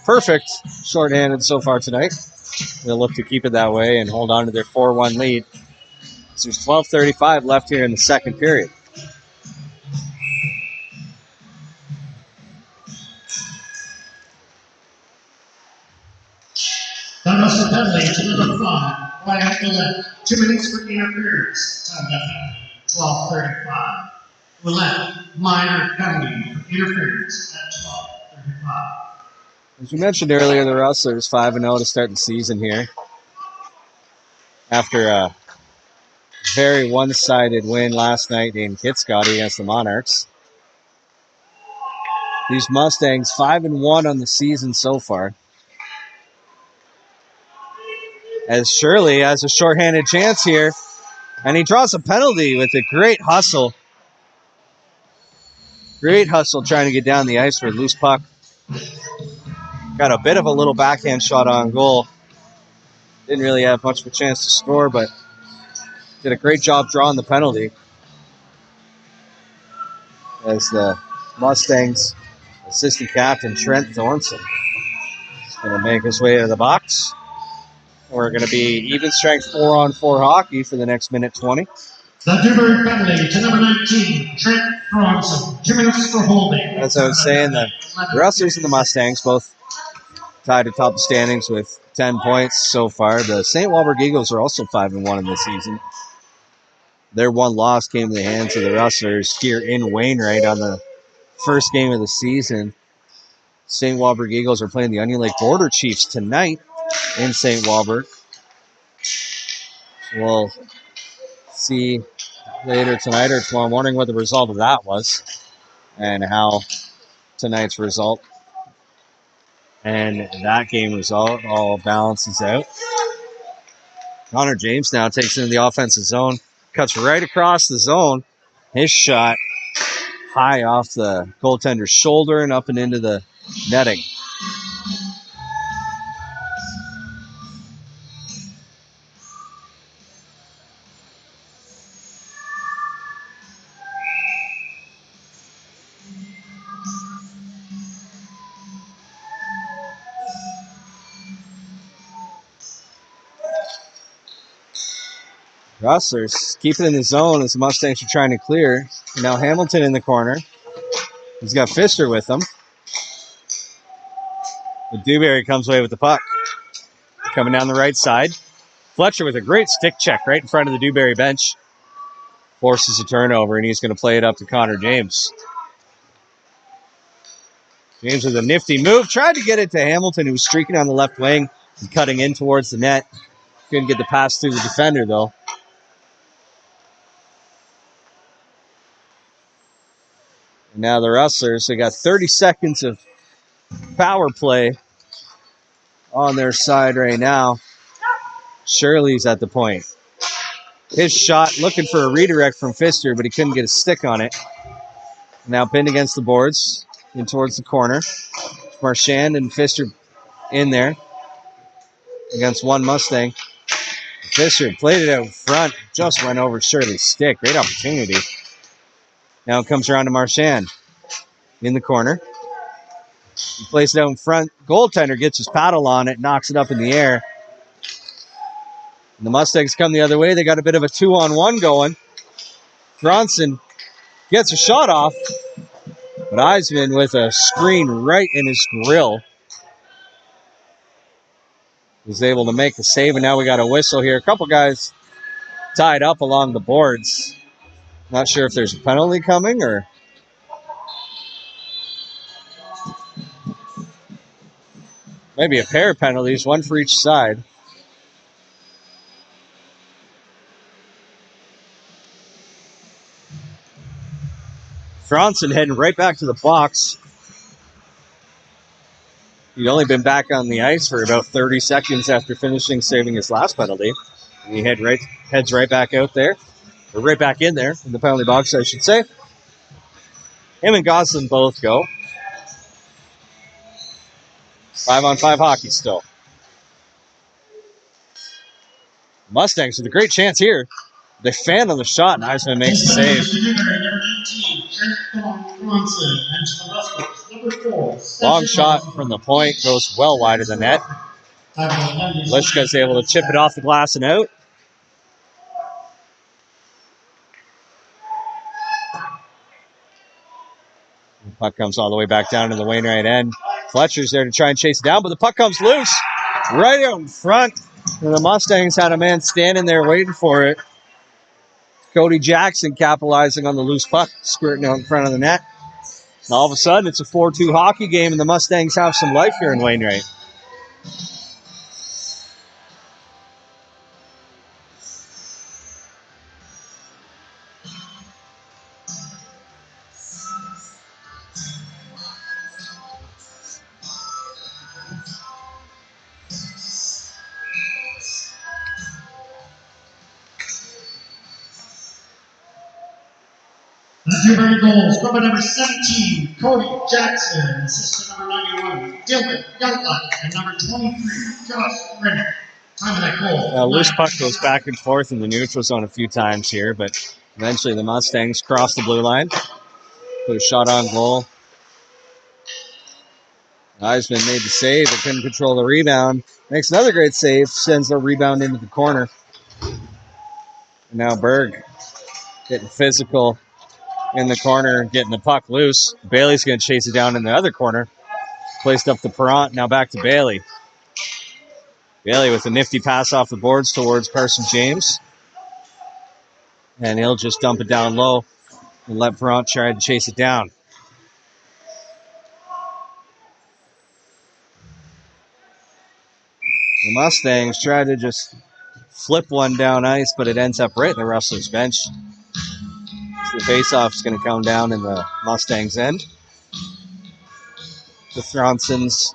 perfect shorthanded so far tonight. They'll look to keep it that way and hold on to their 4-1 lead. So there's 12:35 left here in the second period. That was the penalty to number 5. Right after that, 2 minutes for interference. Time left. 12:35. Roulette, minor penalty for interference at 12:35. As we mentioned earlier, the Rustlers 5-0 to start the season here. After a very one-sided win last night in Kitscoty against the Monarchs. These Mustangs 5-1 on the season so far. As Shirley has a shorthanded chance here. And he draws a penalty with a great hustle. Great hustle trying to get down the ice for a loose puck. Got a bit of a little backhand shot on goal. Didn't really have much of a chance to score, but did a great job drawing the penalty. As the Mustangs assistant captain Trent Thornton is going to make his way to the box. We're going to be even strength 4-on-4 hockey for the next minute 20. The Dewberry penalty to number 19, Trent Thornton. 2 minutes for holding. As I was saying, the Rustlers and the Mustangs both tied atop the standings with 10 points so far. The St. Walburg Eagles are also 5-1 in this season. Their one loss came to the hands of the Rustlers here in Wainwright on the first game of the season. St. Walburg Eagles are playing the Onion Lake Border Chiefs tonight in St. Walburg. We'll see later tonight or tomorrow morning what the result of that was and how tonight's result and that game result all balances out. Connor James now takes into the offensive zone, cuts right across the zone. His shot high off the goaltender's shoulder and up and into the netting. Rustlers keep it in the zone as the Mustangs are trying to clear. And now Hamilton in the corner. He's got Pfister with him. But Dewberry comes away with the puck. Coming down the right side. Fletcher with a great stick check right in front of the Dewberry bench. Forces a turnover, and he's going to play it up to Connor James. James with a nifty move. Tried to get it to Hamilton, who was streaking on the left wing and cutting in towards the net. Couldn't get the pass through the defender, though. And now the Rustlers, they got 30 seconds of power play on their side right now. Shirley's at the point. His shot looking for a redirect from Pfister, but he couldn't get a stick on it. Now pinned against the boards, in towards the corner. Marchand and Pfister in there against one Mustang. Fisher played it out in front. Just went over Shirley's stick. Great opportunity. Now it comes around to Marchand in the corner. He plays it out in front. Goaltender gets his paddle on it, knocks it up in the air. And the Mustangs come the other way. They got a bit of a 2-on-1 going. Bronson gets a shot off, but Eisman with a screen right in his grill was able to make the save, and now we got a whistle here. A couple guys tied up along the boards. Not sure if there's a penalty coming or... maybe a pair of penalties, one for each side. Bronson heading right back to the box. He'd only been back on the ice for about 30 seconds after finishing saving his last penalty. And he heads right back out there. Or right back in there, in the penalty box, I should say. Him and Gosselin both go. 5-on-5 hockey still. Mustangs with a great chance here. They fan on the shot, and Eisman makes the save. Long shot from the point, goes well wide of the net. Lishka's able to chip it off the glass and out. The puck comes all the way back down to the Wainwright end. Fletcher's there to try and chase it down, but the puck comes loose right out in front. And the Mustangs had a man standing there waiting for it. Cody Jackson capitalizing on the loose puck, squirting out in front of the net. And all of a sudden, it's a 4-2 hockey game, and the Mustangs have some life here in Wainwright. The Dewberry goals, number 17, Cody Jackson, assistant number 91, Dylan Younglund, and number 23, Josh Renner. Time of that goal. Loose puck goes back and forth in the neutral zone a few times here, but eventually the Mustangs cross the blue line. Put a shot on goal. Eisman made the save, but couldn't control the rebound. Makes another great save, sends the rebound into the corner. And now Berg getting physical in the corner, getting the puck loose. Bailey's going to chase it down in the other corner. Placed up the Perrant, now back to Bailey. Bailey with a nifty pass off the boards towards Carson James. And he'll just dump it down low and let Perrant try to chase it down. The Mustangs try to just flip one down ice, but it ends up right in the Rustlers' bench. So the faceoff is going to come down in the Mustangs' end. The Thronson's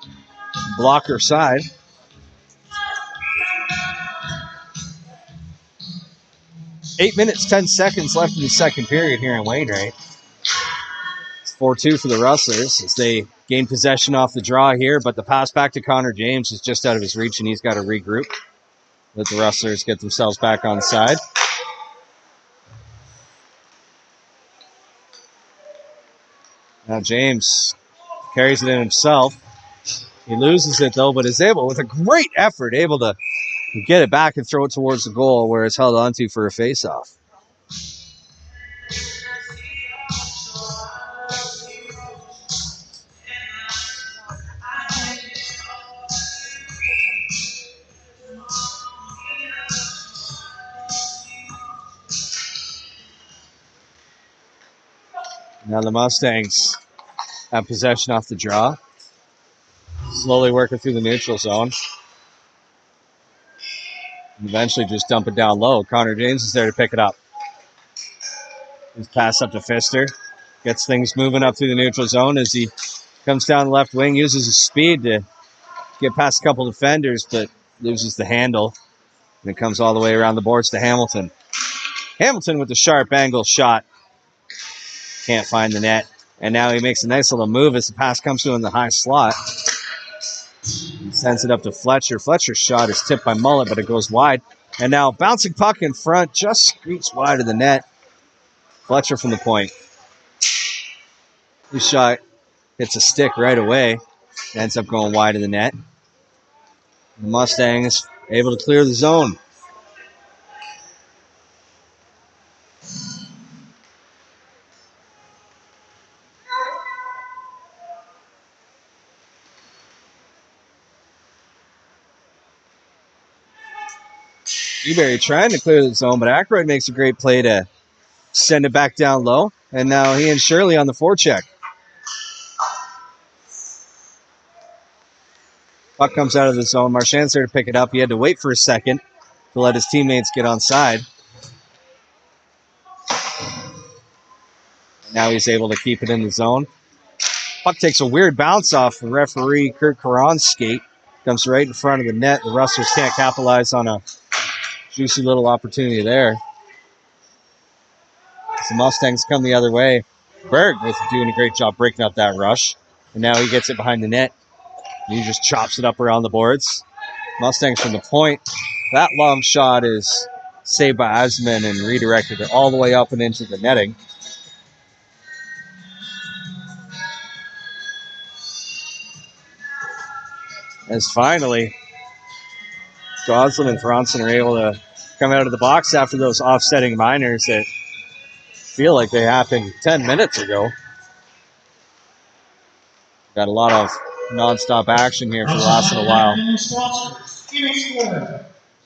blocker side. Eight minutes, 10 seconds left in the second period here in Wainwright. It's 4-2 for the Rustlers as they gain possession off the draw here, but the pass back to Connor James is just out of his reach, and he's got to regroup. Let the Rustlers get themselves back on side. Now James carries it in himself. He loses it, though, but is able, with a great effort, able to get it back and throw it towards the goal where it's held onto for a faceoff. Now the Mustangs have possession off the draw. Slowly working through the neutral zone. And eventually just dump it down low. Connor James is there to pick it up. His pass up to Pfister. Gets things moving up through the neutral zone as he comes down the left wing. Uses his speed to get past a couple defenders, but loses the handle. And it comes all the way around the boards to Hamilton. Hamilton with the sharp angle shot. Can't find the net. And now he makes a nice little move as the pass comes to him in the high slot. He sends it up to Fletcher. Fletcher's shot is tipped by Mullet, but it goes wide. And now bouncing puck in front, just screeches wide of the net. Fletcher from the point. His shot hits a stick right away. Ends up going wide of the net. The Mustangs able to clear the zone. Dewberry trying to clear the zone, but Aykroyd makes a great play to send it back down low. And now he and Shirley on the forecheck. Puck comes out of the zone. Marchand's there to pick it up. He had to wait for a second to let his teammates get onside. And now he's able to keep it in the zone. Puck takes a weird bounce off the referee Kurt Caron's skate. Comes right in front of the net. The Rustlers can't capitalize on a juicy little opportunity there. As the Mustangs come the other way. Berg was doing a great job breaking up that rush. And now he gets it behind the net. He just chops it up around the boards. Mustangs from the point. That long shot is saved by Asman and redirected it all the way up and into the netting. As finally, Goslin and Franzen are able to come out of the box after those offsetting minors that feel like they happened 10 minutes ago. Got a lot of non-stop action here for the last little while.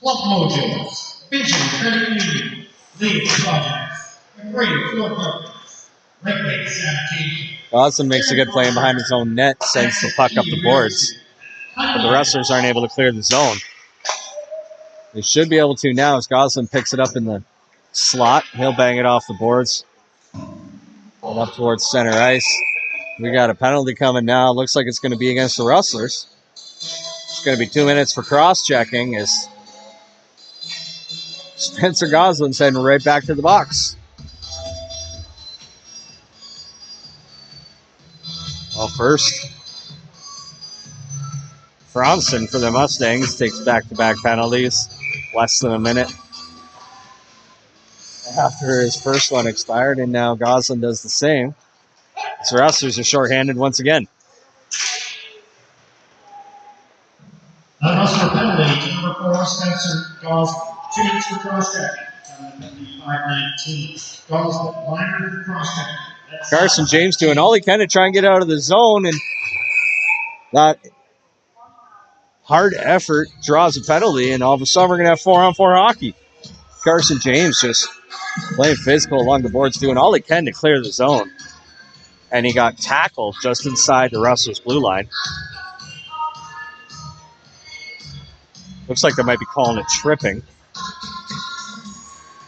Club Mojos, Vision Credit Union, Legal Projects, and Radio Floor Partners, Lake Sanitation. Goslin makes a good play in behind his own net, sends the puck up the boards. But the Rustlers aren't able to clear the zone. They should be able to now as Goslin picks it up in the slot. He'll bang it off the boards. And up towards center ice. We got a penalty coming now. Looks like it's going to be against the Rustlers. It's going to be 2 minutes for cross-checking as Spencer Goslin's heading right back to the box. Well, first, Franzen for the Mustangs takes back-to-back penalties. Less than a minute after his first one expired, and now Goslin does the same. The Rustlers are shorthanded once again. Rustler penalty, number 4, Spencer Goslin. 2 minutes for cross-checking. 5:19. Goslin, minor for cross-checking. Carson James doing all he can to try and get out of the zone, and that hard effort draws a penalty, and all of a sudden we're going to have 4-on-4 hockey. Carson James just playing physical along the boards, doing all he can to clear the zone. And he got tackled just inside the Rustlers' blue line. Looks like they might be calling it tripping.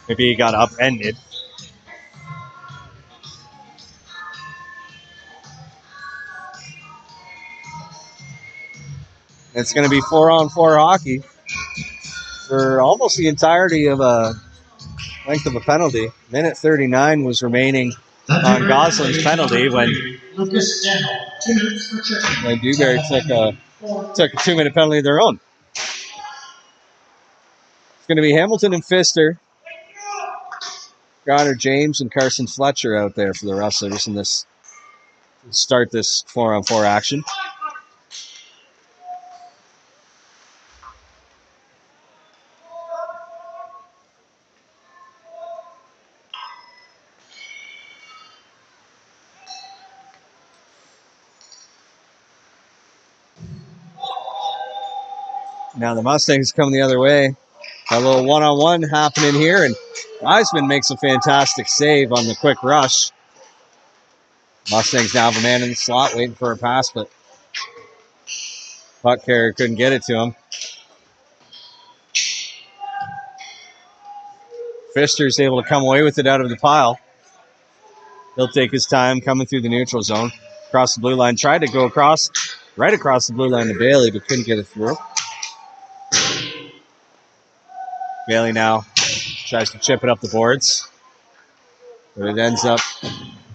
Maybe he got upended. It's going to be 4-on-4 hockey for almost the entirety of a length of a penalty. Minute 39 was remaining on Goslin's penalty when Dewberry took a 2-minute penalty of their own. It's going to be Hamilton and Pfister, Connor James and Carson Fletcher out there for the Rustlers in this start this 4-on-4 action. Now the Mustangs coming the other way. A little one-on-one happening here, and Eisman makes a fantastic save on the quick rush. Mustangs now have a man in the slot waiting for a pass, but puck carrier couldn't get it to him. Pfister's able to come away with it out of the pile. He'll take his time coming through the neutral zone. Across the blue line. Tried to go right across the blue line to Bailey, but couldn't get it through. Bailey now tries to chip it up the boards. But it ends up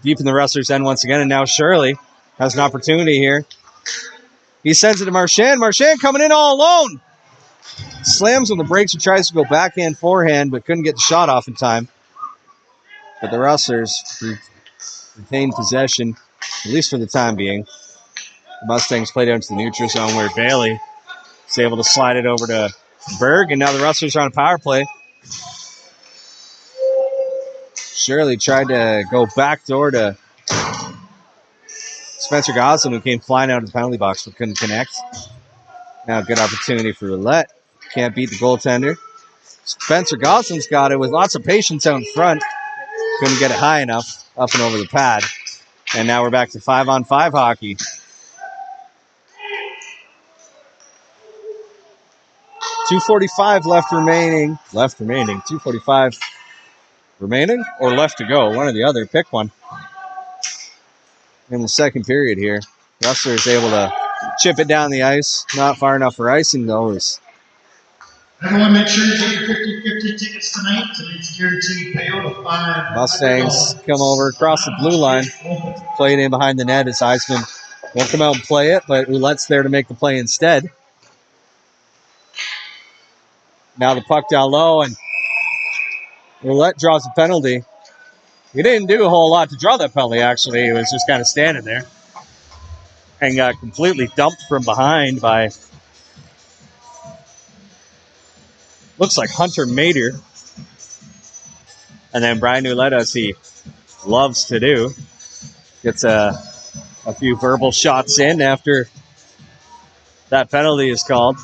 deep in the Rustlers' end once again. And now Shirley has an opportunity here. He sends it to Marchand. Marchand coming in all alone. slams on the brakes and tries to go backhand, forehand, but couldn't get the shot off in time. But the Rustlers retained possession, at least for the time being. The Mustangs played out to the neutral zone where Bailey was able to slide it over to Berg, and now the Rustlers are on a power play. Shirley tried to go backdoor to Spencer Goslin, who came flying out of the penalty box but couldn't connect. Now a good opportunity for Roulette. Can't beat the goaltender. Spencer Goslin's got it with lots of patience out in front. Couldn't get it high enough up and over the pad. And now we're back to 5-on-5 hockey. 2:45 left remaining. 2:45 remaining or left to go. One or the other. Pick one. In the second period here. Rustler is able to chip it down the ice. Not far enough for icing, though. Everyone make sure you take your 50-50 tickets tonight. Tonight's guaranteed payout of $5. Mustangs come over across the blue line. Play it in behind the net as Heisman won't come out and play it, but Roulette's there to make the play instead. Now the puck down low, and Roulette draws a penalty. He didn't do a whole lot to draw that penalty, actually. He was just kind of standing there and got completely dumped from behind by, looks like Hunter Mader. And then Brian Roulette, as he loves to do, gets a few verbal shots in after that penalty is called.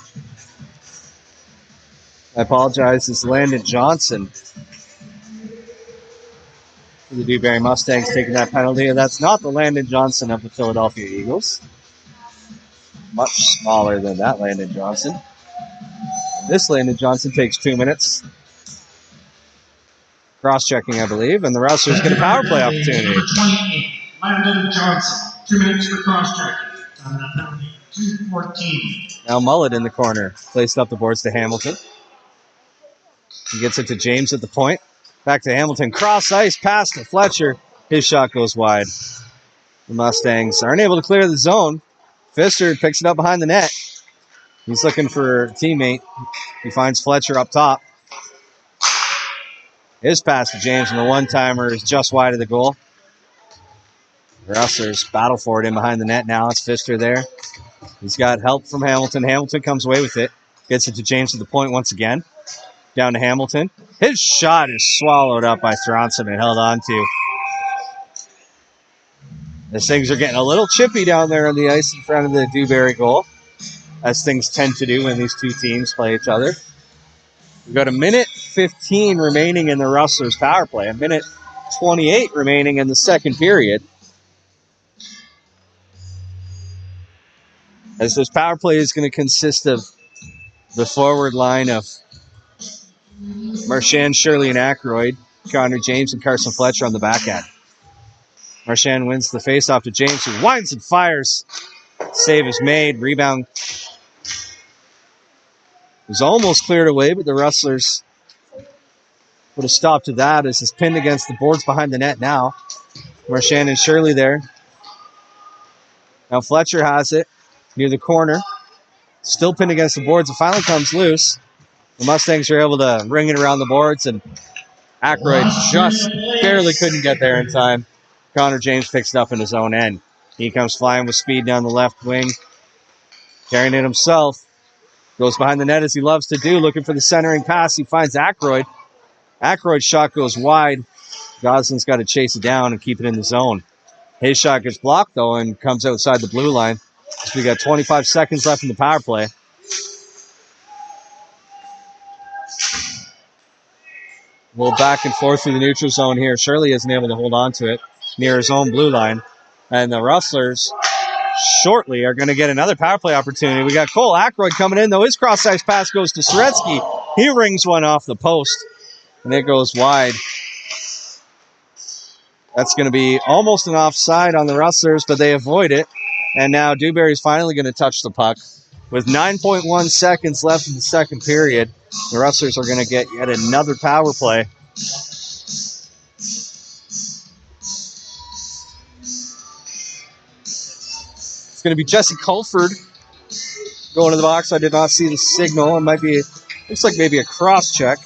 I apologize, it's Landon Johnson for the Dewberry Mustangs taking that penalty, and that's not the Landon Johnson of the Philadelphia Eagles. Much smaller than that Landon Johnson. This Landon Johnson takes 2 minutes. Cross-checking, I believe, and the Rustlers get a power play opportunity. Number 28, Landon Johnson. 2 minutes for cross-checking. On that penalty, 2:14. Now Mullet in the corner. Placed up the boards to Hamilton. He gets it to James at the point. Back to Hamilton. Cross ice, pass to Fletcher. His shot goes wide. The Mustangs aren't able to clear the zone. Pfister picks it up behind the net. He's looking for a teammate. He finds Fletcher up top. His pass to James, and the one-timer is just wide of the goal. The Rustlers battle for it in behind the net now. It's Pfister there. He's got help from Hamilton. Hamilton comes away with it. Gets it to James at the point once again. Down to Hamilton. His shot is swallowed up by Thronson and held on to. As things are getting a little chippy down there on the ice in front of the Dewberry goal, as things tend to do when these two teams play each other. We've got a minute 15 remaining in the Rustlers' power play, a minute 28 remaining in the second period. As this power play is going to consist of the forward line of Marchand, Shirley, and Aykroyd, Connor James, and Carson Fletcher on the back end. Marchand wins the faceoff to James, who winds and fires. Save is made. Rebound was almost cleared away, but the Rustlers put a stop to that as it's pinned against the boards behind the net now. Marchand and Shirley there. Now Fletcher has it near the corner. Still pinned against the boards. It finally comes loose. The Mustangs are able to ring it around the boards, and Aykroyd just barely couldn't get there in time. Connor James picks it up in his own end. He comes flying with speed down the left wing. Carrying it himself. Goes behind the net as he loves to do, looking for the centering pass. He finds Aykroyd. Aykroyd's shot goes wide. Goslin's got to chase it down and keep it in the zone. His shot gets blocked, though, and comes outside the blue line. So we got 25 seconds left in the power play. A little back and forth through the neutral zone here. Shirley isn't able to hold on to it near his own blue line. And the Rustlers shortly are going to get another power play opportunity. We got Cole Aykroyd coming in, though. His cross-ice pass goes to Soretsky. He rings one off the post, and it goes wide. That's going to be almost an offside on the Rustlers, but they avoid it. And now Dewberry's finally going to touch the puck. With 9.1 seconds left in the second period, the Rustlers are going to get yet another power play. It's going to be Jesse Culford going to the box. I did not see the signal. It might be Looks like maybe a cross check.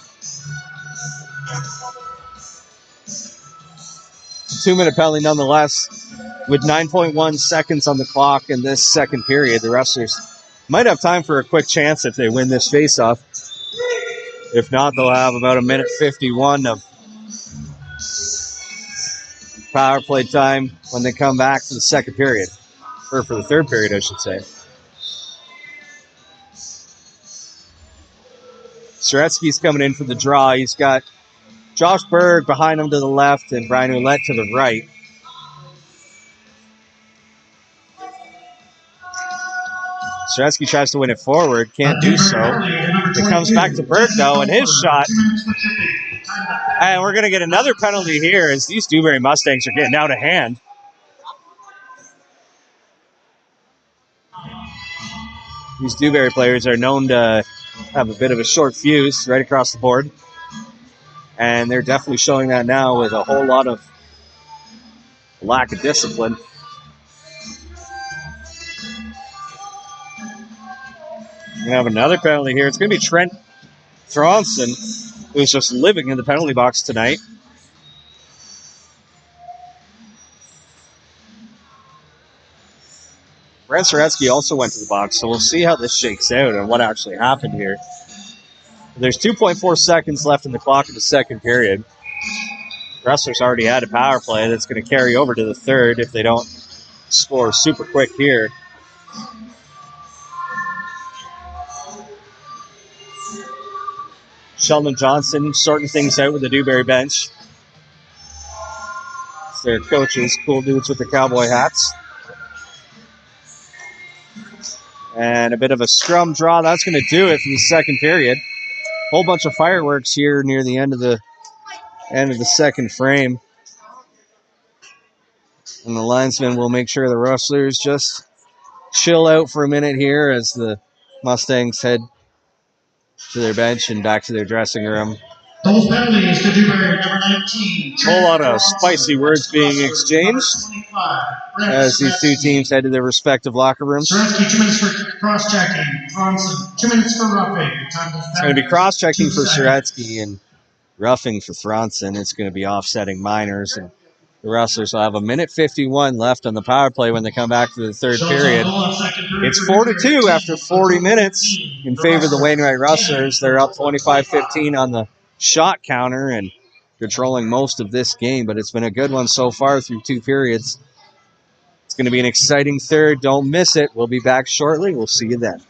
2-minute penalty nonetheless. With 9.1 seconds on the clock in this second period, the Rustlers might have time for a quick chance if they win this faceoff. If not, they'll have about a minute 51 of power play time when they come back for the second period. Or for the third period, I should say. Saretsky's coming in for the draw. He's got Josh Berg behind him to the left and Brian Ouellette to the right. Saretsky tries to win it forward, can't do so. It comes back to Berg, though, and his shot. And we're going to get another penalty here as these Dewberry Mustangs are getting out of hand. These Dewberry players are known to have a bit of a short fuse right across the board. And they're definitely showing that now with a whole lot of lack of discipline. We're going to have another penalty here. It's going to be Trent Thronson, who's just living in the penalty box tonight. Brent Saretsky also went to the box, so we'll see how this shakes out and what actually happened here. There's 2.4 seconds left in the clock of the second period. Rustlers already had a power play that's going to carry over to the third if they don't score super quick here. Sheldon Johnson sorting things out with the Dewberry bench. It's their coaches, cool dudes with the cowboy hats. And a bit of a scrum draw. That's going to do it for the second period. Whole bunch of fireworks here near the end of the second frame. And the linesman will make sure the Rustlers just chill out for a minute here as the Mustangs head to their bench and back to their dressing room. Those penalties to Dewberry, number 19. Whole lot of spicy words being exchanged as these two teams head to their respective locker rooms. Saretsky, 2 minutes for cross-checking. Thronson, 2 minutes for roughing. It's going to be cross-checking for Saretsky and roughing for Thronson. It's going to be offsetting minors, and the Rustlers will have a minute 51 left on the power play when they come back to the third period. It's 4-2 after 40 minutes in favor of the Wainwright Rustlers. They're up 25-15 on the shot counter and controlling most of this game, but it's been a good one so far through two periods. It's going to be an exciting third. Don't miss it. We'll be back shortly. We'll see you then.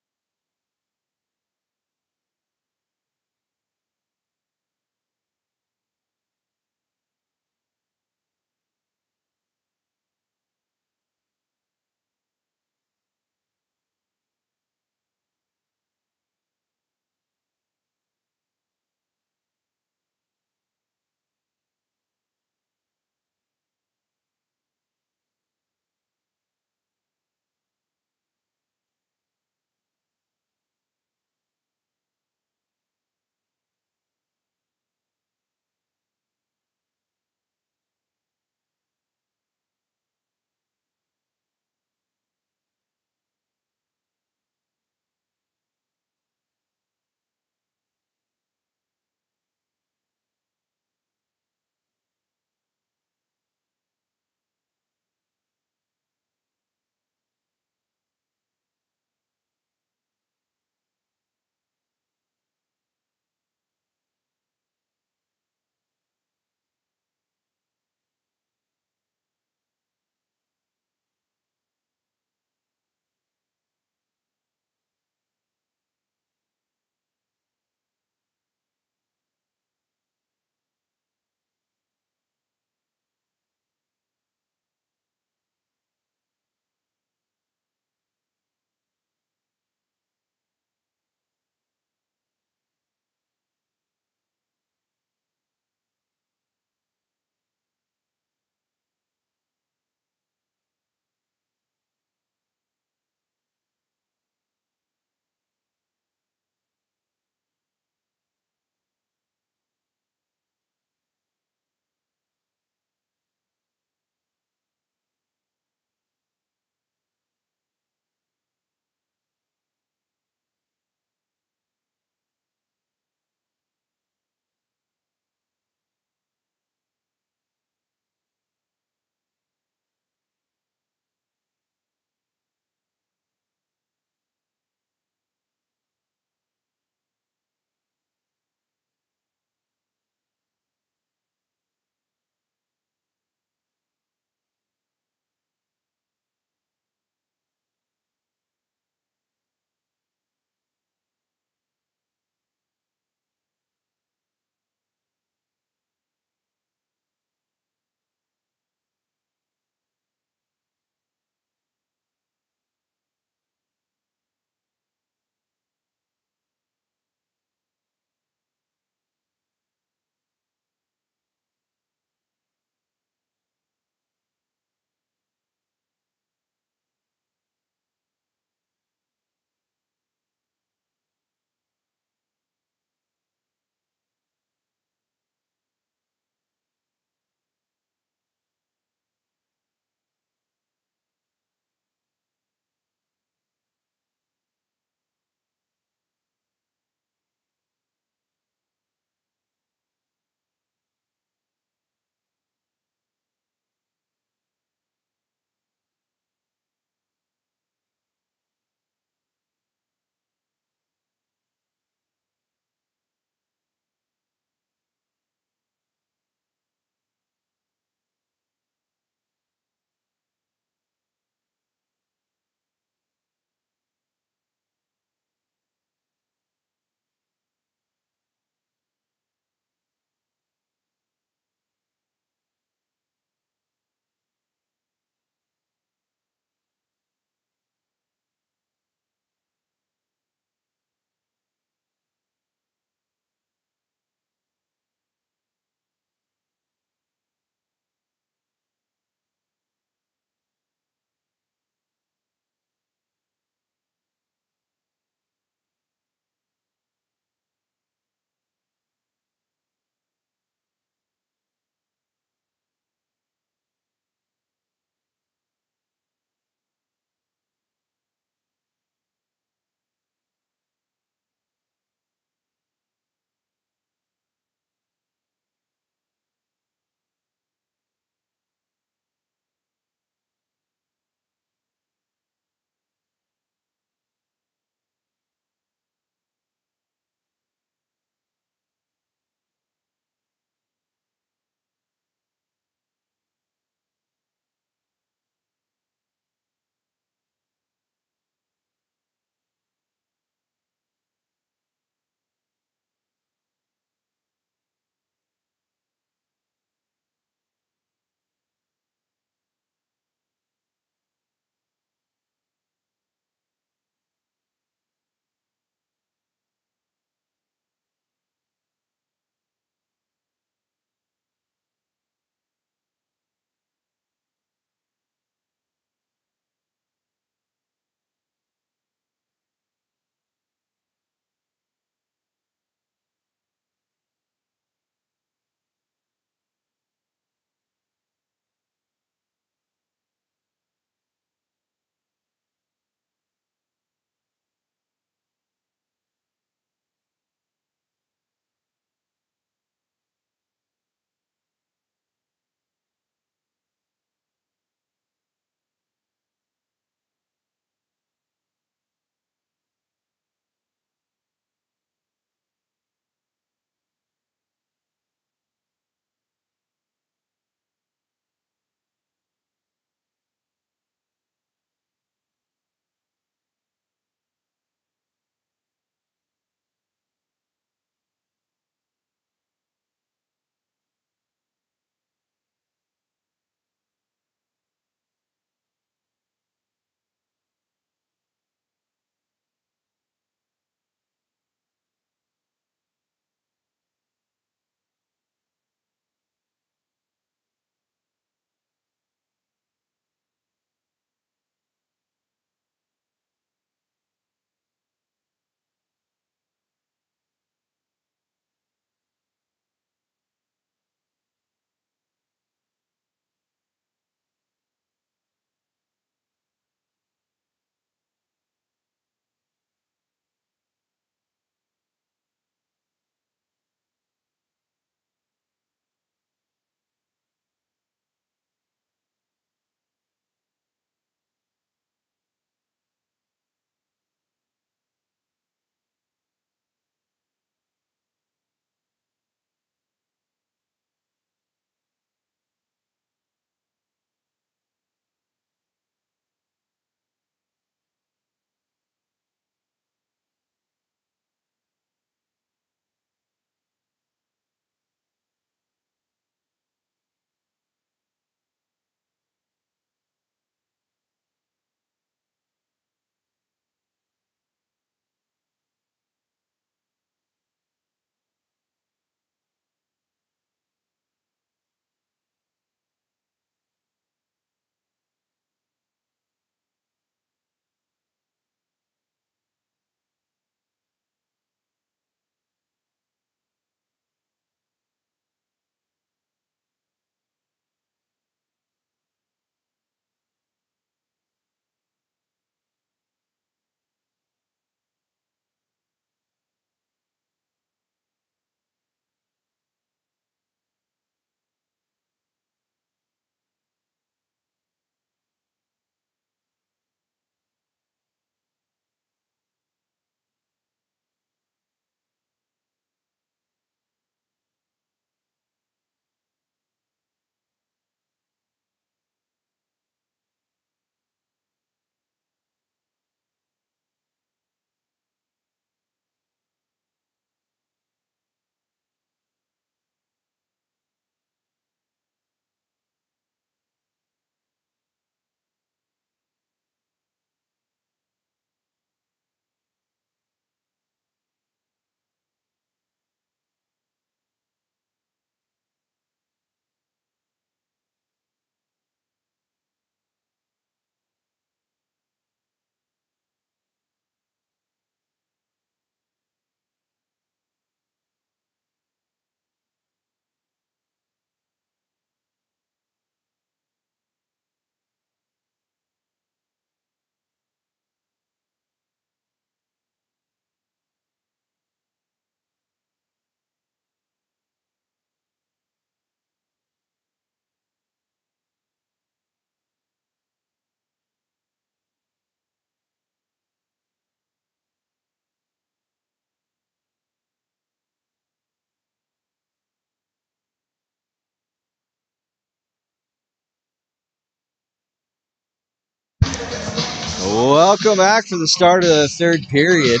Welcome back for the start of the third period.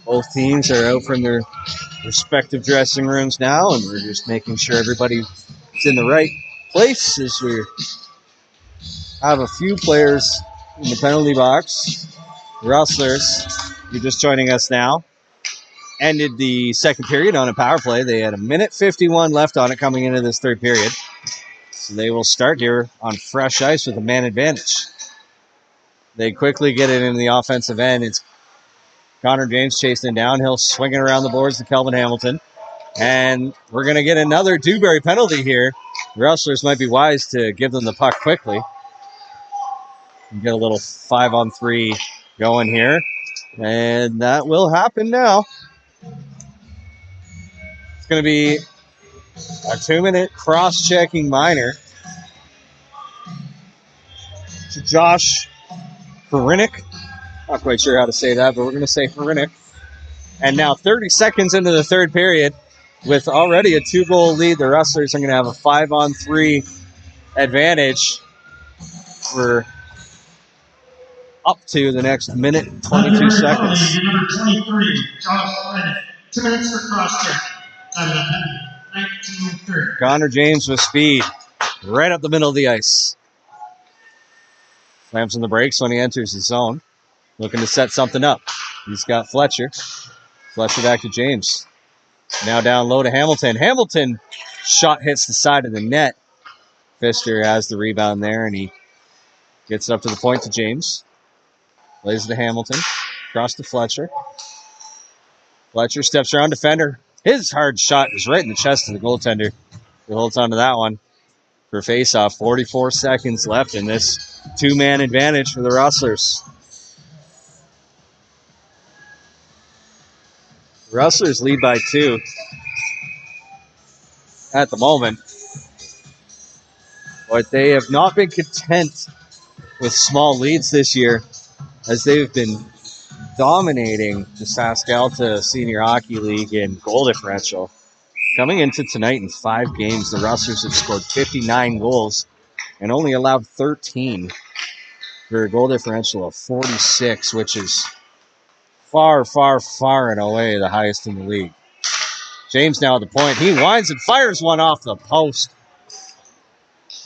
Both teams are out from their respective dressing rooms now, and we're just making sure everybody's in the right place as we have a few players in the penalty box. Rustlers, you're just joining us now, ended the second period on a power play. They had 1:51 left on it coming into this third period. So they will start here on fresh ice with a man advantage. They quickly get it into the offensive end. It's Connor James chasing downhill, swinging around the boards to Kelvin Hamilton. And we're going to get another Dewberry penalty here. The Rustlers might be wise to give them the puck quickly. And get a little 5-on-3 going here. And that will happen now. It's going to be a 2-minute cross-checking minor to Josh Herinik. Not quite sure how to say that, but we're going to say Herinik. And now 30 seconds into the third period, with already a 2-goal lead, the Rustlers are going to have a 5-on-3 advantage for up to the next minute and 22 seconds. Number 23, Josh Herinik. 2 minutes for cross-check. 19:30. Connor James with speed, right up the middle of the ice. Slams on the brakes when he enters the zone. Looking to set something up. He's got Fletcher. Fletcher back to James. Now down low to Hamilton. Hamilton shot hits the side of the net. Pfister has the rebound there, and he gets it up to the point to James. Plays it to Hamilton. Across to Fletcher. Fletcher steps around defender. His hard shot is right in the chest of the goaltender. He holds on to that one for face-off. 44 seconds left in this two-man advantage for the Rustlers. Rustlers lead by 2 at the moment. But they have not been content with small leads this year, as they've been dominating the SaskAlta Senior Hockey League in goal differential. Coming into tonight in 5 games, the Rustlers have scored 59 goals and only allowed 13 for a goal differential of 46, which is far, far, far and away the highest in the league. James now at the point. He winds and fires one off the post.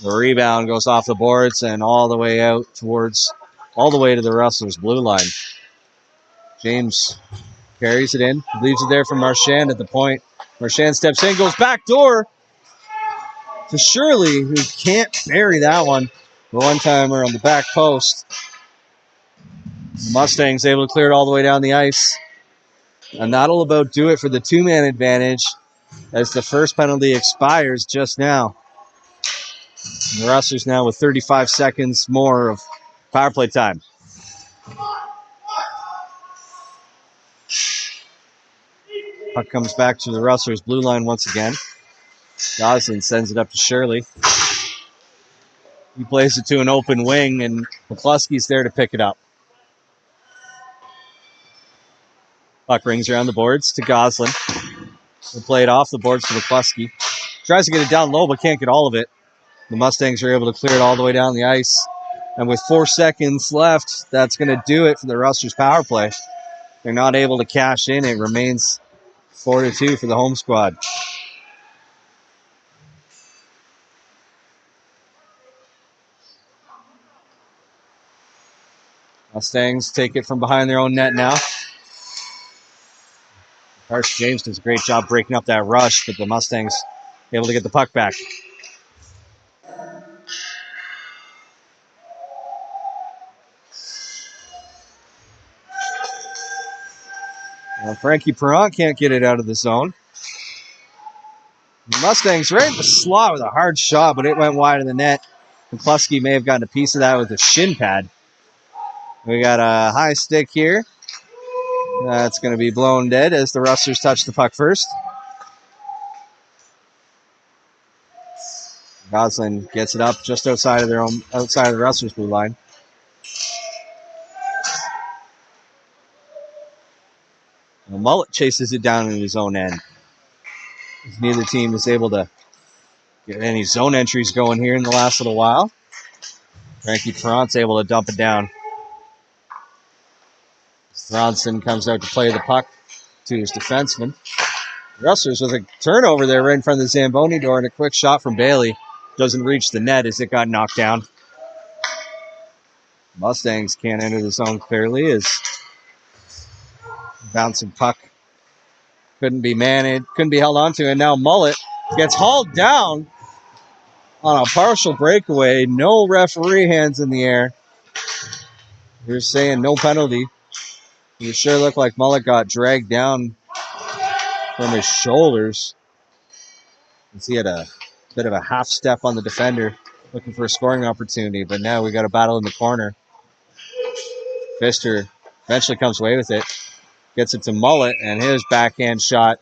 The rebound goes off the boards and all the way out all the way to the Rustlers' blue line. James carries it in, leaves it there for Marchand at the point. Marchand steps in, goes back door to Shirley, who can't bury that one. The one-timer on the back post. The Mustangs able to clear it all the way down the ice. And that'll about do it for the two-man advantage as the first penalty expires just now. And the Rustlers now with 35 seconds more of power play time. Puck comes back to the Rustlers' blue line once again. Goslin sends it up to Shirley. He plays it to an open wing, and McCluskey's there to pick it up. Puck rings around the boards to Goslin. He'll play it off the boards to McCluskey. Tries to get it down low, but can't get all of it. The Mustangs are able to clear it all the way down the ice. And with 4 seconds left, that's going to do it for the Rustlers' power play. They're not able to cash in. It remains 4-2 for the home squad. Mustangs take it from behind their own net now. Harsh James does a great job breaking up that rush, but the Mustangs able to get the puck back. Well, Frankie Perron can't get it out of the zone. The Mustangs right in the slot with a hard shot, but it went wide of the net. McCluskey may have gotten a piece of that with a shin pad. We got a high stick here. That's going to be blown dead as the Rustlers touch the puck first. Goslin gets it up just outside of the Rustlers' blue line. And Mullet chases it down in his own end. Neither team is able to get any zone entries going here in the last little while. Frankie Ferrant's able to dump it down. Thronson comes out to play the puck to his defenseman. Rustlers with a turnover there right in front of the Zamboni door, and a quick shot from Bailey. Doesn't reach the net as it got knocked down. Mustangs can't enter the zone clearly as bouncing puck couldn't be managed, couldn't be held onto, and now Mullet gets hauled down on a partial breakaway. No referee hands in the air. You're saying no penalty. It sure looked like Mullet got dragged down from his shoulders. He had a bit of a half step on the defender looking for a scoring opportunity, but now we got a battle in the corner. Pfister eventually comes away with it, gets it to Mullet, and his backhand shot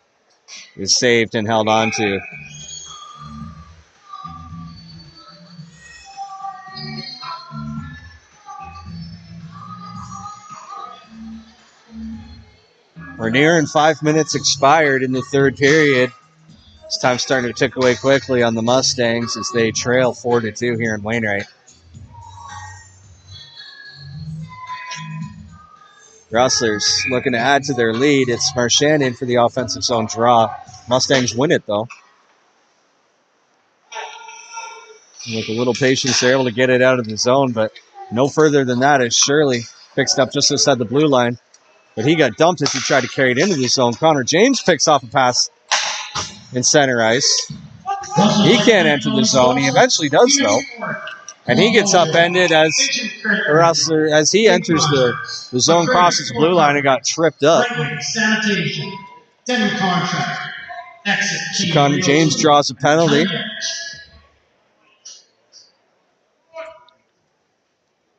is saved and held on to. We're nearing 5 minutes expired in the third period. This time's starting to tick away quickly on the Mustangs as they trail 4-2 here in Wainwright. Rustlers looking to add to their lead. It's Marchand in for the offensive zone draw. Mustangs win it, though. With a little patience, they're able to get it out of the zone, but no further than that as Shirley picks it up just outside the blue line. But he got dumped as he tried to carry it into the zone. Connor James picks off a pass in center ice. He can't enter the zone. He eventually does, though. And he gets upended as he enters the zone, crosses the blue line and got tripped up. Connor James draws a penalty.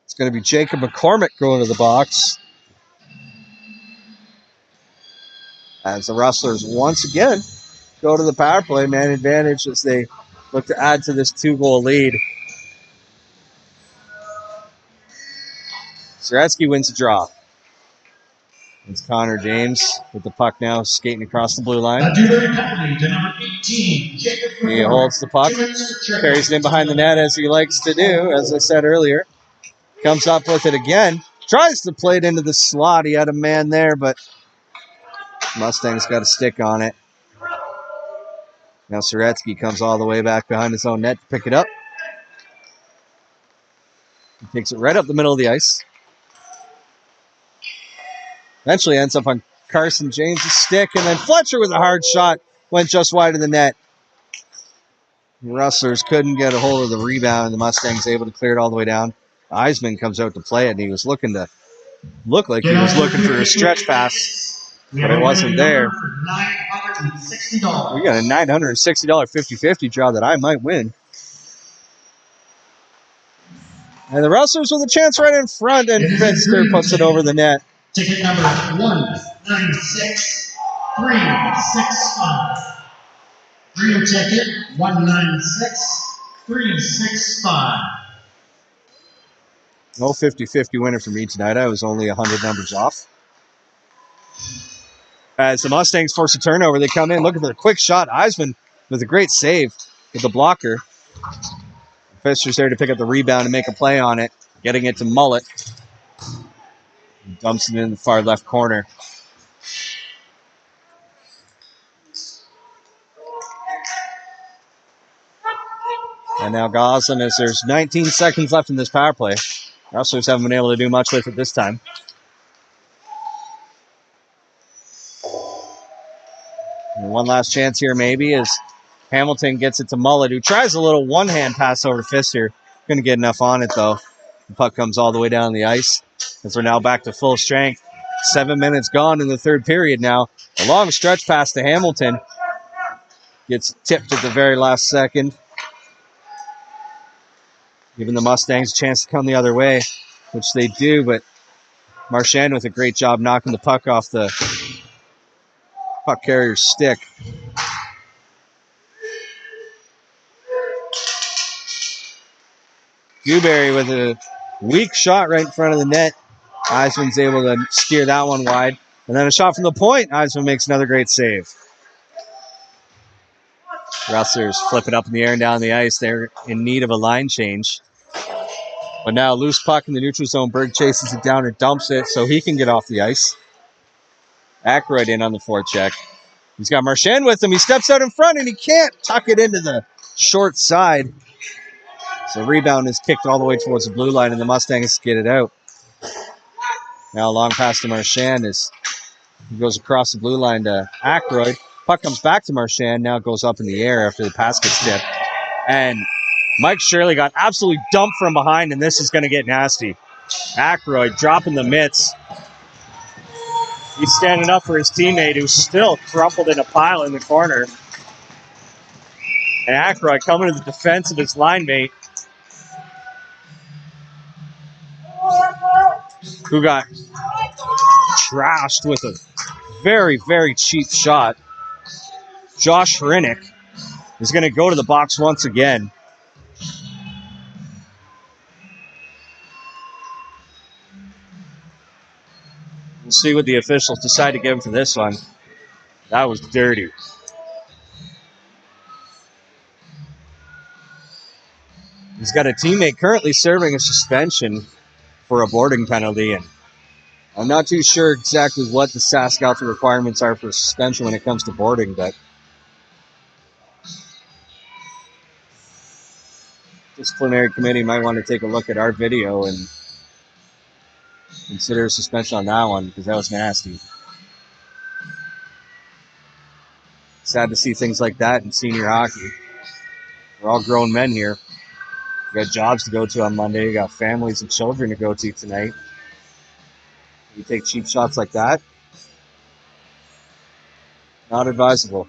It's going to be Jacob McCormick going to the box. As the Rustlers once again go to the power play, man advantage as they look to add to this 2-goal lead. Zaretsky wins the draw. It's Connor James with the puck now skating across the blue line. He holds the puck, carries it in behind the net as he likes to do, as I said earlier. Comes up with it again. Tries to play it into the slot. He had a man there, but Mustang's got a stick on it. Now Zaretsky comes all the way back behind his own net to pick it up. He takes it right up the middle of the ice. Eventually ends up on Carson James' stick, and then Fletcher with a hard shot went just wide of the net. The Rustlers couldn't get a hold of the rebound, and the Mustangs able to clear it all the way down. Eisman comes out to play it, and he was look like he was looking for a stretch pass, but it wasn't there. We got a $960 50-50 draw that I might win. And the Rustlers with a chance right in front, and Pfister puts it over the net. Ticket number 196365. Green ticket 196365. No 50-50 winner for me tonight. I was only 100 numbers off. As the Mustangs force a turnover, they come in looking for a quick shot. Eisman with a great save with the blocker. Pfister's there to pick up the rebound and make a play on it, getting it to Mullet. He dumps it in the far left corner. And now Goslin, as there's 19 seconds left in this power play. Rustlers haven't been able to do much with it this time. And one last chance here maybe as Hamilton gets it to Mullet, who tries a little one-hand pass over to Pfister. Couldn't get enough on it, though. The puck comes all the way down the ice as we're now back to full strength. 7 minutes gone in the third period now. A long stretch pass to Hamilton. Gets tipped at the very last second, giving the Mustangs a chance to come the other way, which they do, but Marchand with a great job knocking the puck off the puck carrier's stick. Dewberry with a weak shot right in front of the net. Eisman's able to steer that one wide. And then a shot from the point. Eisman makes another great save. Rustlers flip it up in the air and down the ice. They're in need of a line change. But now loose puck in the neutral zone. Berg chases it down and dumps it so he can get off the ice. Aykroyd in on the forecheck. He's got Marchand with him. He steps out in front and he can't tuck it into the short side. So rebound is kicked all the way towards the blue line and the Mustangs get it out. Now long pass to Marchand as he goes across the blue line to Aykroyd. Puck comes back to Marchand. Now it goes up in the air after the pass gets tipped. And Mike Shirley got absolutely dumped from behind, and this is going to get nasty. Aykroyd dropping the mitts. He's standing up for his teammate who's still crumpled in a pile in the corner. And Aykroyd coming to the defense of his line mate, who got trashed with a very, very cheap shot. Josh Hrinek is going to go to the box once again. We'll see what the officials decide to give him for this one. That was dirty. He's got a teammate currently serving a suspension for a boarding penalty, and I'm not too sure exactly what the SaskAlta requirements are for suspension when it comes to boarding, but disciplinary committee might want to take a look at our video and consider a suspension on that one because that was nasty. Sad to see things like that in senior hockey. We're all grown men here. We got jobs to go to on Monday. We got families and children to go to tonight. You take cheap shots like that, not advisable.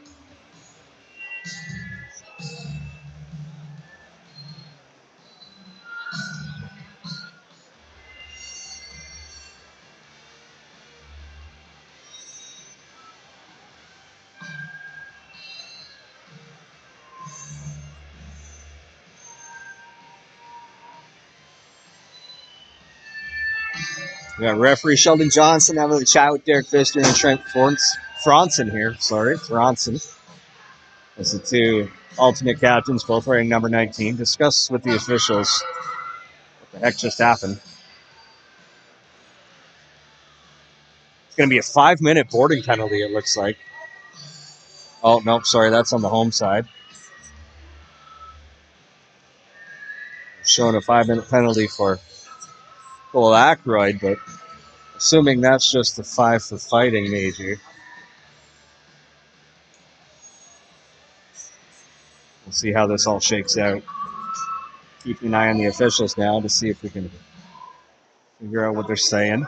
We got referee Sheldon Johnson having a chat with Derek Pfister and Trent Franson here. Franson. As the two alternate captains, both wearing number 19, discuss with the officials what the heck just happened. It's going to be a 5-minute boarding penalty, it looks like. Oh, no, sorry, that's on the home side. Showing a 5-minute penalty for Cole Aykroyd, but assuming that's just the 5 for fighting, maybe. We'll see how this all shakes out. Keeping an eye on the officials now to see if we can figure out what they're saying.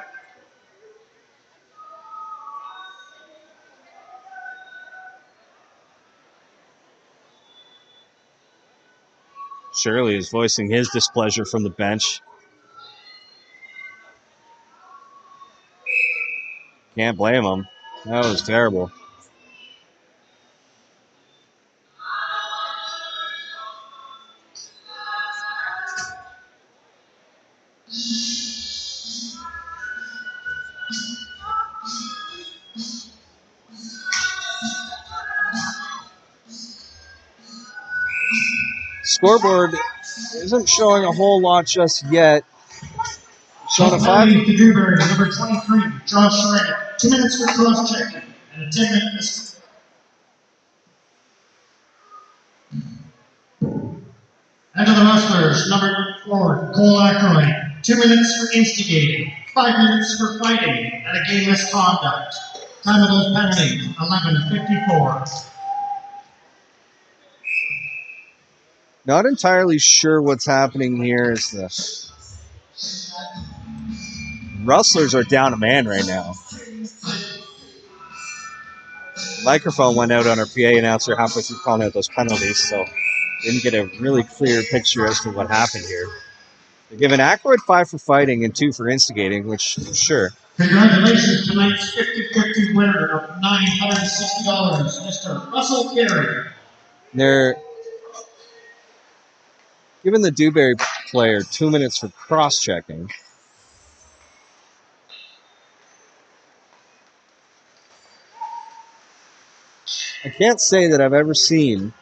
Shirley is voicing his displeasure from the bench. Can't blame him. That was terrible. Scoreboard isn't showing a whole lot just yet. Showing a 5. To Dewberry, number 23, Josh Hrinek. 2 minutes for cross-checking and a 10-minute miss. And to the Rustlers, number 4, Cole Aykroyd. 2 minutes for instigating, 5 minutes for fighting, and a game misconduct. Time of those penalties, 11:54. Not entirely sure what's happening here as the Rustlers are down a man right now. The microphone went out on our PA announcer halfway through calling out those penalties, so didn't get a really clear picture as to what happened here. They're giving Aykroyd 5 for fighting and 2 for instigating, which, sure. Congratulations, tonight's 50-50 winner of $960, Mr. Russell Carey. They're giving the Dewberry player 2 minutes for cross-checking. I can't say that I've ever seen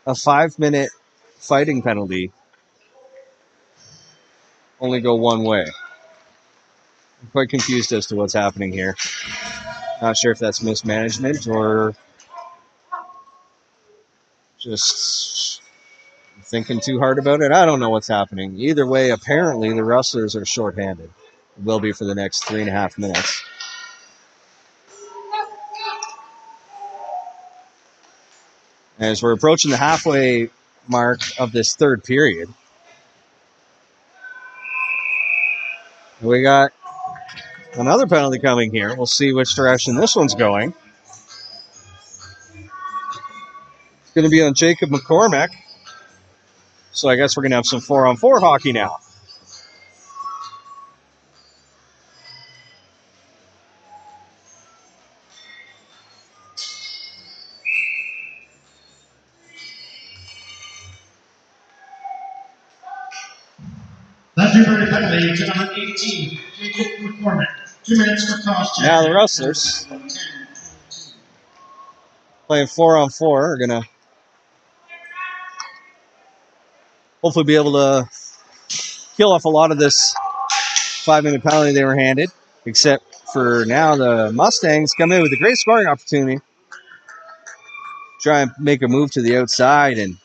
a 5-minute fighting penalty only go one way. I'm quite confused as to what's happening here. Not sure if that's mismanagement or just thinking too hard about it. I don't know what's happening. Either way, apparently the Rustlers are shorthanded. Will be for the next 3.5 minutes. As we're approaching the halfway mark of this third period, we got another penalty coming here. We'll see which direction this one's going. It's going to be on Jacob McCormick. So I guess we're going to have some 4-on-4 hockey now. That Dewberry penalty to number 18, Jacob McCormick. 2 minutes for cross check. Now the Rustlers, playing 4-on-4, are going to hopefully be able to kill off a lot of this 5-minute penalty they were handed. Except for now, the Mustangs come in with a great scoring opportunity. Try and make a move to the outside and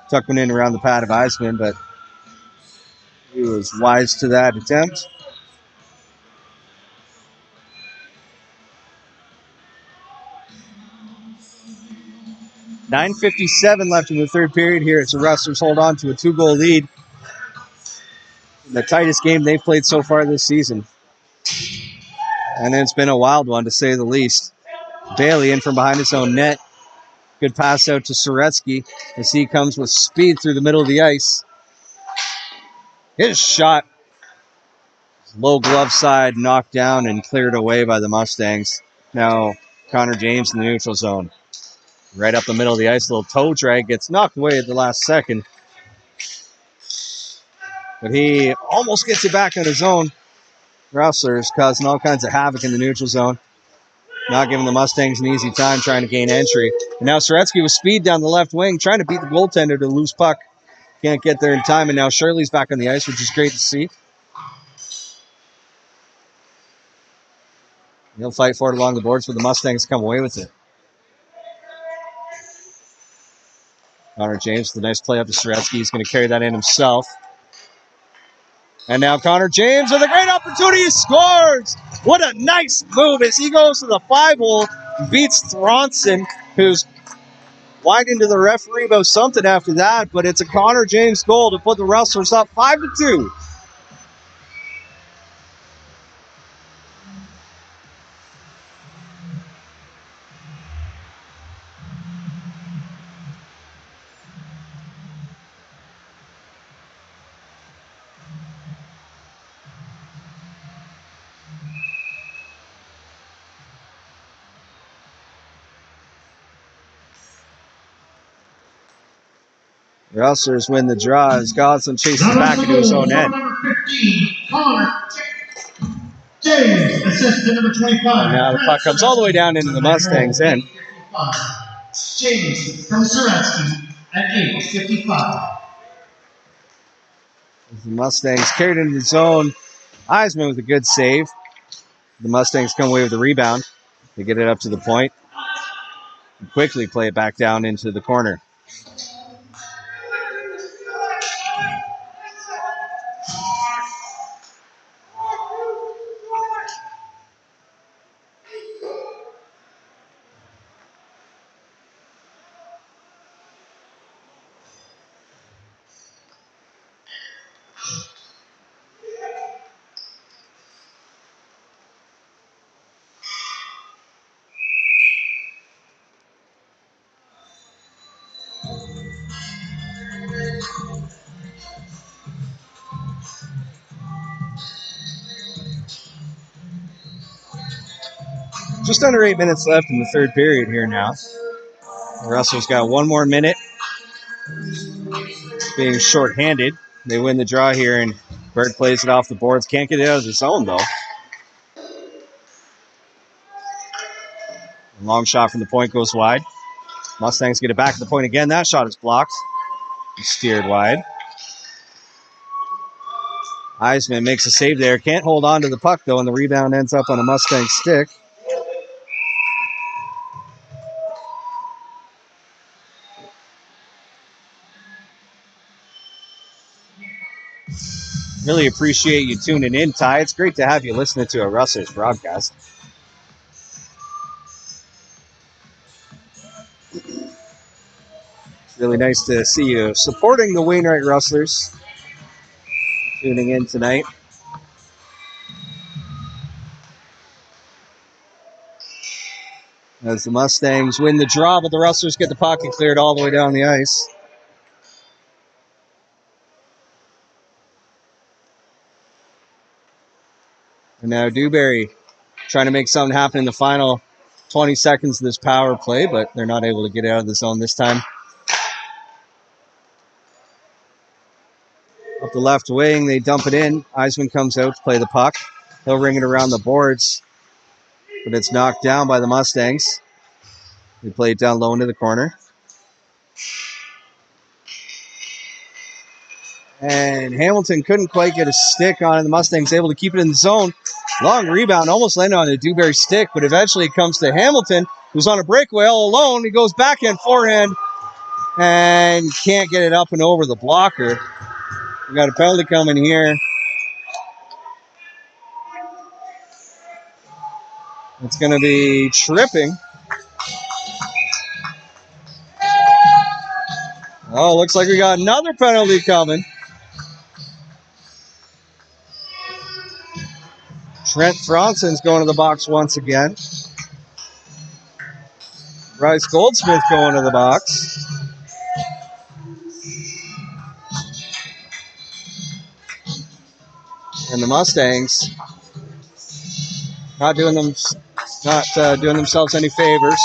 tuck one in around the pad of Eisman, but he was wise to that attempt. .9:57 left in the third period here as the Rustlers hold on to a 2-goal lead. The tightest game they've played so far this season. And it's been a wild one, to say the least. Bailey in from behind his own net. Good pass out to Soretsky as he comes with speed through the middle of the ice. His shot, low glove side, knocked down and cleared away by the Mustangs. Now Connor James in the neutral zone. Right up the middle of the ice, a little toe drag, gets knocked away at the last second. But he almost gets it back on his own. Rustlers causing all kinds of havoc in the neutral zone. Not giving the Mustangs an easy time trying to gain entry. And now Soretsky with speed down the left wing, trying to beat the goaltender to a loose puck. Can't get there in time, and now Shirley's back on the ice, which is great to see. He'll fight for it along the boards, but the Mustangs come away with it. Connor James with a nice play up to Soretsky. He's going to carry that in himself. And now Connor James with a great opportunity, scores! What a nice move as he goes to the 5-hole, beats Thronson, who's wide into the referee about something after that, but it's a Connor James goal to put the Rustlers up 5-2. The Rustlers win the draw as Goslin chases back into his own end. Number 15, Connor James, assist to number 25. And now the puck comes all the way down into the Mustangs' end. James from Soretsky at 8:55. The Mustangs carried into the zone. Eisman with a good save. The Mustangs come away with the rebound. They get it up to the point and quickly play it back down into the corner. Just under 8 minutes left in the third period here now. The Rustlers got 1 more minute. Being shorthanded. They win the draw here, and Bird plays it off the boards. Can't get it out of the zone, though. A long shot from the point goes wide. Mustangs get it back to the point again. That shot is blocked. Steered wide. Eisman makes a save there. Can't hold on to the puck, though, and the rebound ends up on a Mustang stick. Really appreciate you tuning in, Ty. It's great to have you listening to a Rustles broadcast. It's really nice to see you supporting the Wainwright Rustlers. Tuning in tonight. As the Mustangs win the draw, but the Rustlers get the pocket cleared all the way down the ice. And now Dewberry trying to make something happen in the final 20 seconds of this power play, but they're not able to get out of the zone this time. Up the left wing, they dump it in. Eisman comes out to play the puck. He'll ring it around the boards, but it's knocked down by the Mustangs. They play it down low into the corner. And Hamilton couldn't quite get a stick on it. The Mustangs able to keep it in the zone. Long rebound, almost landed on a Dewberry stick, but eventually it comes to Hamilton, who's on a breakaway all alone. He goes backhand, forehand, and can't get it up and over the blocker. We got a penalty coming here. It's going to be tripping. Oh, looks like we got another penalty coming. Trent Fronson's going to the box once again. Bryce Goldsmith going to the box. And the Mustangs not doing themselves any favors.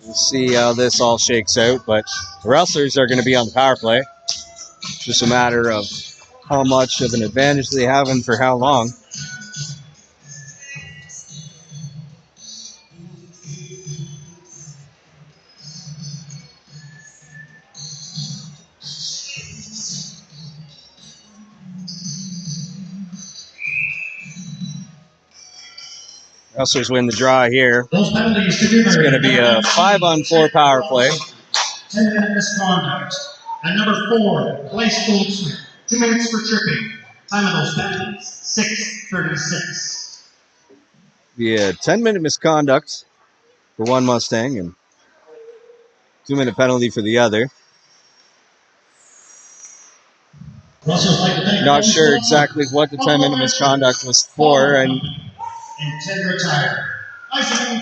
We'll see how this all shakes out, but the Rustlers are going to be on the power play. It's just a matter of how much of an advantage they have and for how long. Rustlers win the draw here. It's going to be a 5-on-4 power play. 10-minute misconduct. And number 4, Bryce Goldsmith. 2 minutes for tripping. Time of those penalties, 6:36. Yeah, 10-minute misconduct for one Mustang and 2-minute penalty for the other. Not sure exactly what the 10-minute misconduct was for, and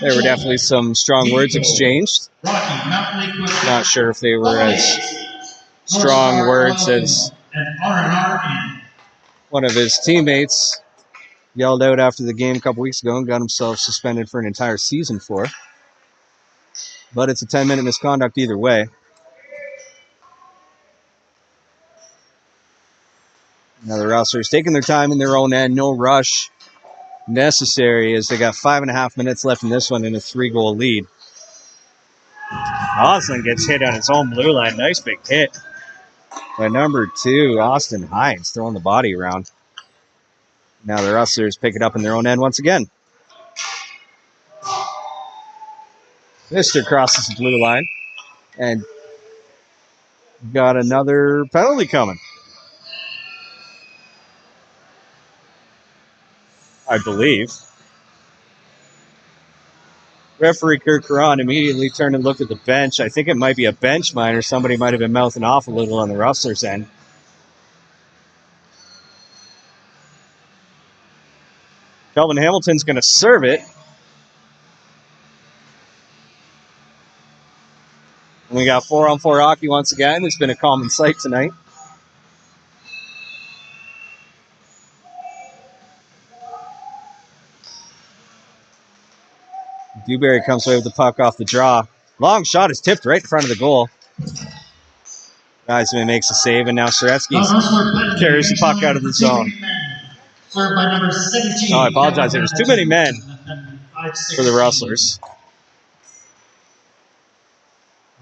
there were definitely some strong words exchanged. Not sure if they were as strong words as one of his teammates yelled out after the game a couple weeks ago and got himself suspended for an entire season for. But it's a 10-minute misconduct either way. Now the Rustlers taking their time in their own end. No rush necessary as they got 5.5 minutes left in this one in a 3-goal lead. Oslin gets hit on his own blue line. Nice big hit by number 2, Austin Hines, throwing the body around. Now the Rustlers pick it up in their own end once again. Mister crosses the blue line and got another penalty coming, I believe. Referee Kirk Caron immediately turned and looked at the bench. I think it might be a bench minor. Somebody might have been mouthing off a little on the Rustlers' end. Kelvin Hamilton's going to serve it. And we got 4-on-4 hockey once again. It's been a common sight tonight. Dewberry comes away with the puck off the draw. Long shot is tipped right in front of the goal. Eisman makes a save, and now Soretsky carries the puck out of the zone. Served by number 17. Oh, I apologize. There was too many men for the Rustlers.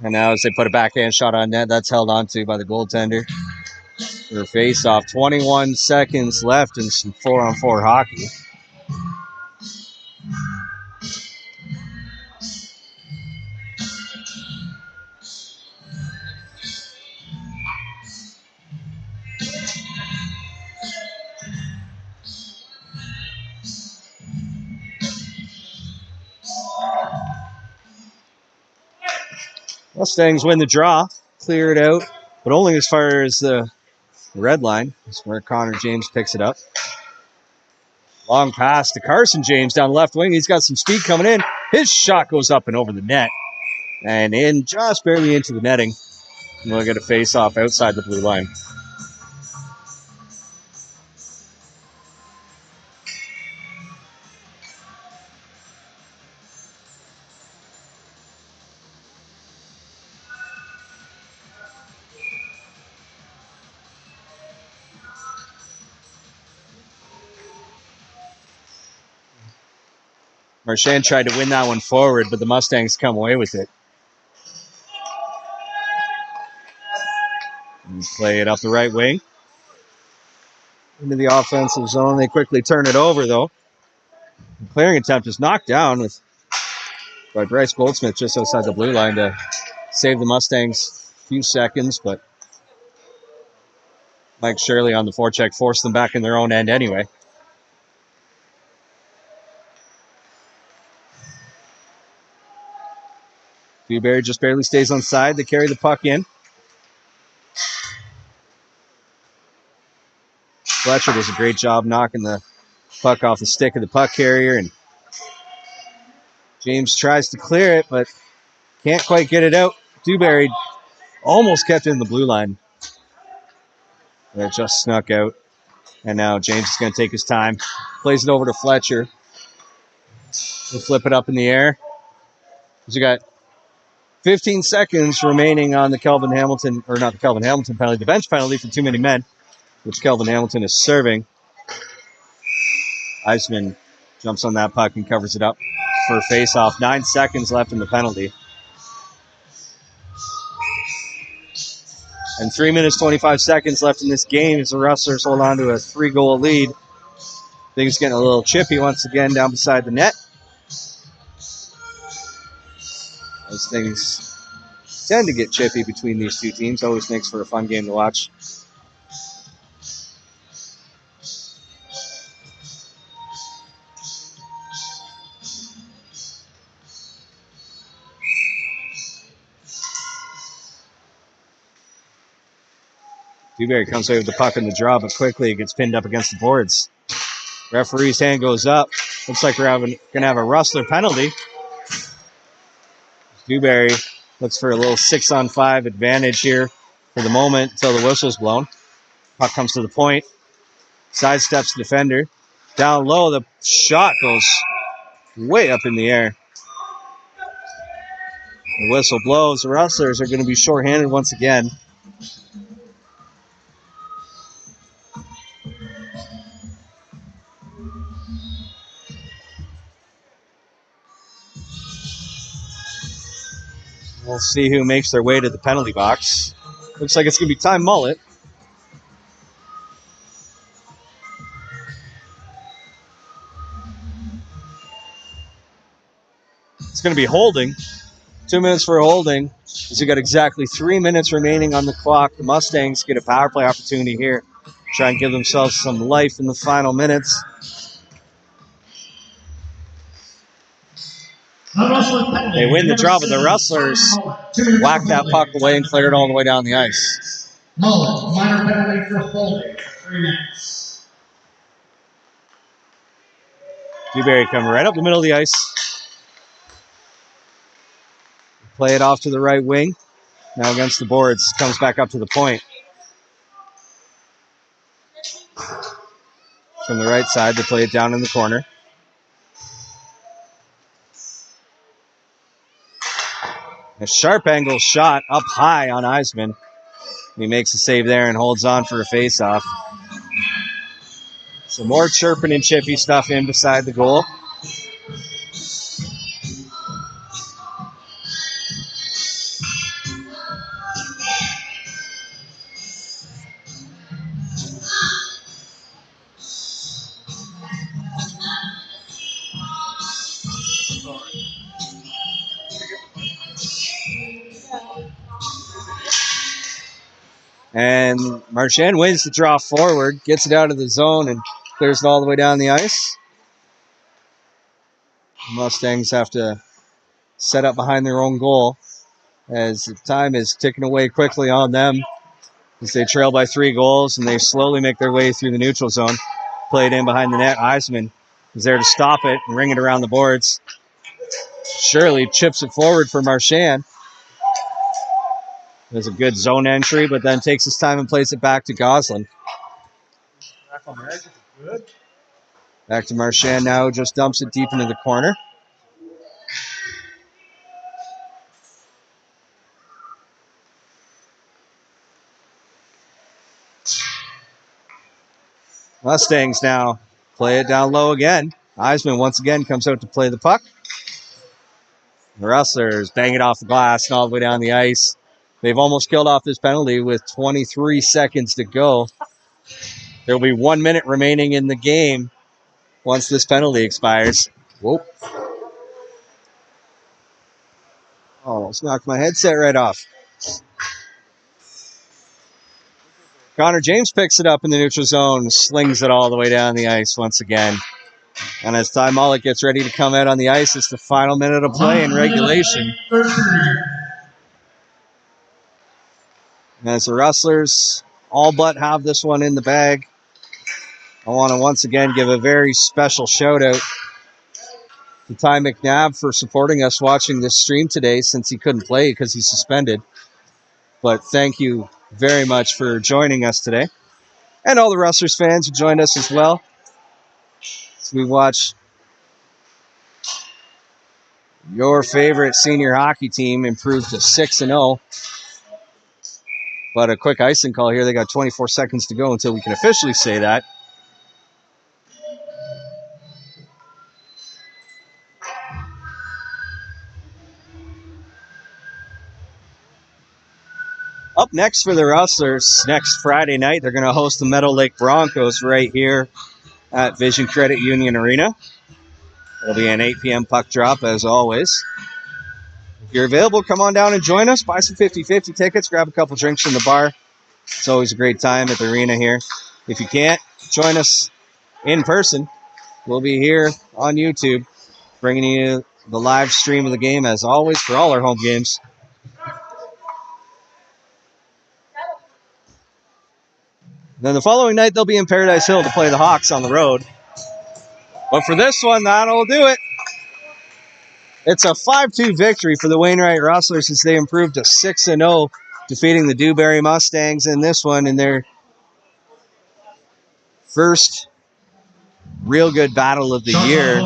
And now as they put a backhand shot on net, that's held on to by the goaltender. For face-off, 21 seconds left in some 4-on-4 hockey. Mustangs win the draw, clear it out, but only as far as the red line. That's where Connor James picks it up. Long pass to Carson James down the left wing. He's got some speed coming in. His shot goes up and over the net. And in just barely into the netting. And we'll get a face-off outside the blue line. Marchand tried to win that one forward, but the Mustangs come away with it. And play it up the right wing. Into the offensive zone. They quickly turn it over, though. The clearing attempt is knocked down by Bryce Goldsmith just outside the blue line to save the Mustangs a few seconds, but Mike Shirley on the forecheck forced them back in their own end anyway. Dewberry just barely stays on side. They carry the puck in. Fletcher does a great job knocking the puck off the stick of the puck carrier, and James tries to clear it, but can't quite get it out. Dewberry almost kept it in the blue line. It just snuck out, and now James is going to take his time. Plays it over to Fletcher. He'll flip it up in the air. You got 15 seconds remaining on the Kelvin Hamilton, or not the Kelvin Hamilton penalty, the bench penalty for too many men, which Kelvin Hamilton is serving. Eisman jumps on that puck and covers it up for a face-off. 9 seconds left in the penalty. And 3 minutes, 25 seconds left in this game as the Rustlers hold on to a 3-goal lead. Things getting a little chippy once again down beside the net. Those things tend to get chippy between these two teams. Always makes for a fun game to watch. Dewberry comes away with the puck in the draw, but quickly it gets pinned up against the boards. Referee's hand goes up. Looks like we're going to have a Rustler penalty. Dewberry looks for a little 6-on-5 advantage here for the moment until the whistle's blown. Puck comes to the point. Sidesteps the defender. Down low, the shot goes way up in the air. The whistle blows. The Rustlers are going to be shorthanded once again. We'll see who makes their way to the penalty box. Looks like it's going to be Ty Mullet. It's going to be holding. 2 minutes for holding. As we got exactly 3 minutes remaining on the clock. The Mustangs get a power play opportunity here. Try and give themselves some life in the final minutes. They win the draw, but the Rustlers whack that puck away and clear it all the way down the ice. Mullet, minor penalty for holding. 3 minutes. Dewberry coming right up the middle of the ice. Play it off to the right wing. Now against the boards. Comes back up to the point. From the right side, they play it down in the corner. A sharp angle shot up high on Eisman. He makes a save there and holds on for a face-off. Some more chirping and chippy stuff in beside the goal. And Marchand wins the draw forward, gets it out of the zone, and clears it all the way down the ice. Mustangs have to set up behind their own goal as the time is ticking away quickly on them as they trail by 3 goals, and they slowly make their way through the neutral zone. Played in behind the net. Eisman is there to stop it and ring it around the boards. Shirley chips it forward for Marchand. There's a good zone entry, but then takes his time and plays it back to Goslin. Back to Marchand now, just dumps it deep into the corner. Mustangs now play it down low again. Eisman once again comes out to play the puck. The Rustlers bang it off the glass and all the way down the ice. They've almost killed off this penalty with 23 seconds to go. There will be 1 minute remaining in the game once this penalty expires. Whoa. Almost knocked my headset right off. Connor James picks it up in the neutral zone, slings it all the way down the ice once again. And as Ty Mullet gets ready to come out on the ice, it's the final minute of play in regulation. And as the Rustlers all but have this one in the bag, I want to once again give a very special shout out to Ty McNabb for supporting us watching this stream today since he couldn't play because he's suspended. But thank you very much for joining us today. And all the Rustlers fans who joined us as well. As we watch your favorite senior hockey team improve to 6-0. But a quick icing call here. They got 24 seconds to go until we can officially say that. Up next for the Rustlers, next Friday night, they're going to host the Meadow Lake Broncos right here at Vision Credit Union Arena. It'll be an 8 p.m. puck drop, as always. If you're available, come on down and join us. Buy some 50-50 tickets, grab a couple drinks from the bar. It's always a great time at the arena here. If you can't, join us in person. We'll be here on YouTube, bringing you the live stream of the game, as always, for all our home games. Then the following night, they'll be in Paradise Hill to play the Hawks on the road. But for this one, that'll do it. It's a 5-2 victory for the Wainwright Rustlers as they improved to 6-0, defeating the Dewberry Mustangs in this one in their first real good battle of the year.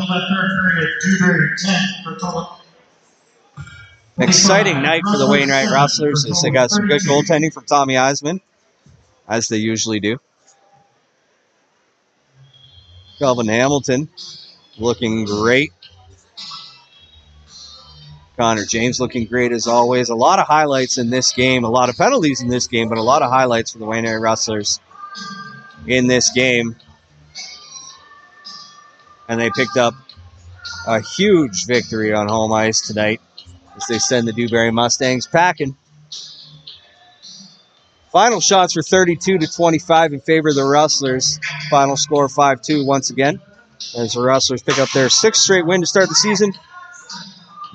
Exciting night for the Wainwright Rustlers as they got some good goaltending from Tommy Eisman, as they usually do. Calvin Hamilton looking great. Connor James looking great as always. A lot of highlights in this game. A lot of penalties in this game, but a lot of highlights for the Wainwright Rustlers in this game. And they picked up a huge victory on home ice tonight as they send the Dewberry Mustangs packing. Final shots were 32-25 in favor of the Rustlers. Final score 5-2 once again as the Rustlers pick up their 6th straight win to start the season.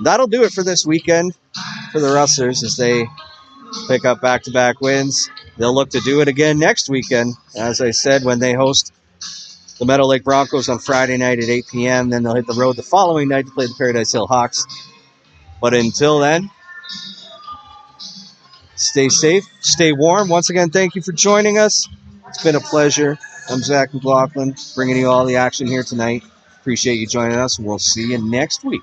That'll do it for this weekend for the Rustlers as they pick up back-to-back wins. They'll look to do it again next weekend, as I said, when they host the Meadow Lake Broncos on Friday night at 8 p.m. Then they'll hit the road the following night to play the Paradise Hill Hawks. But until then, stay safe, stay warm. Once again, thank you for joining us. It's been a pleasure. I'm Zach McLaughlin, bringing you all the action here tonight. Appreciate you joining us, and we'll see you next week.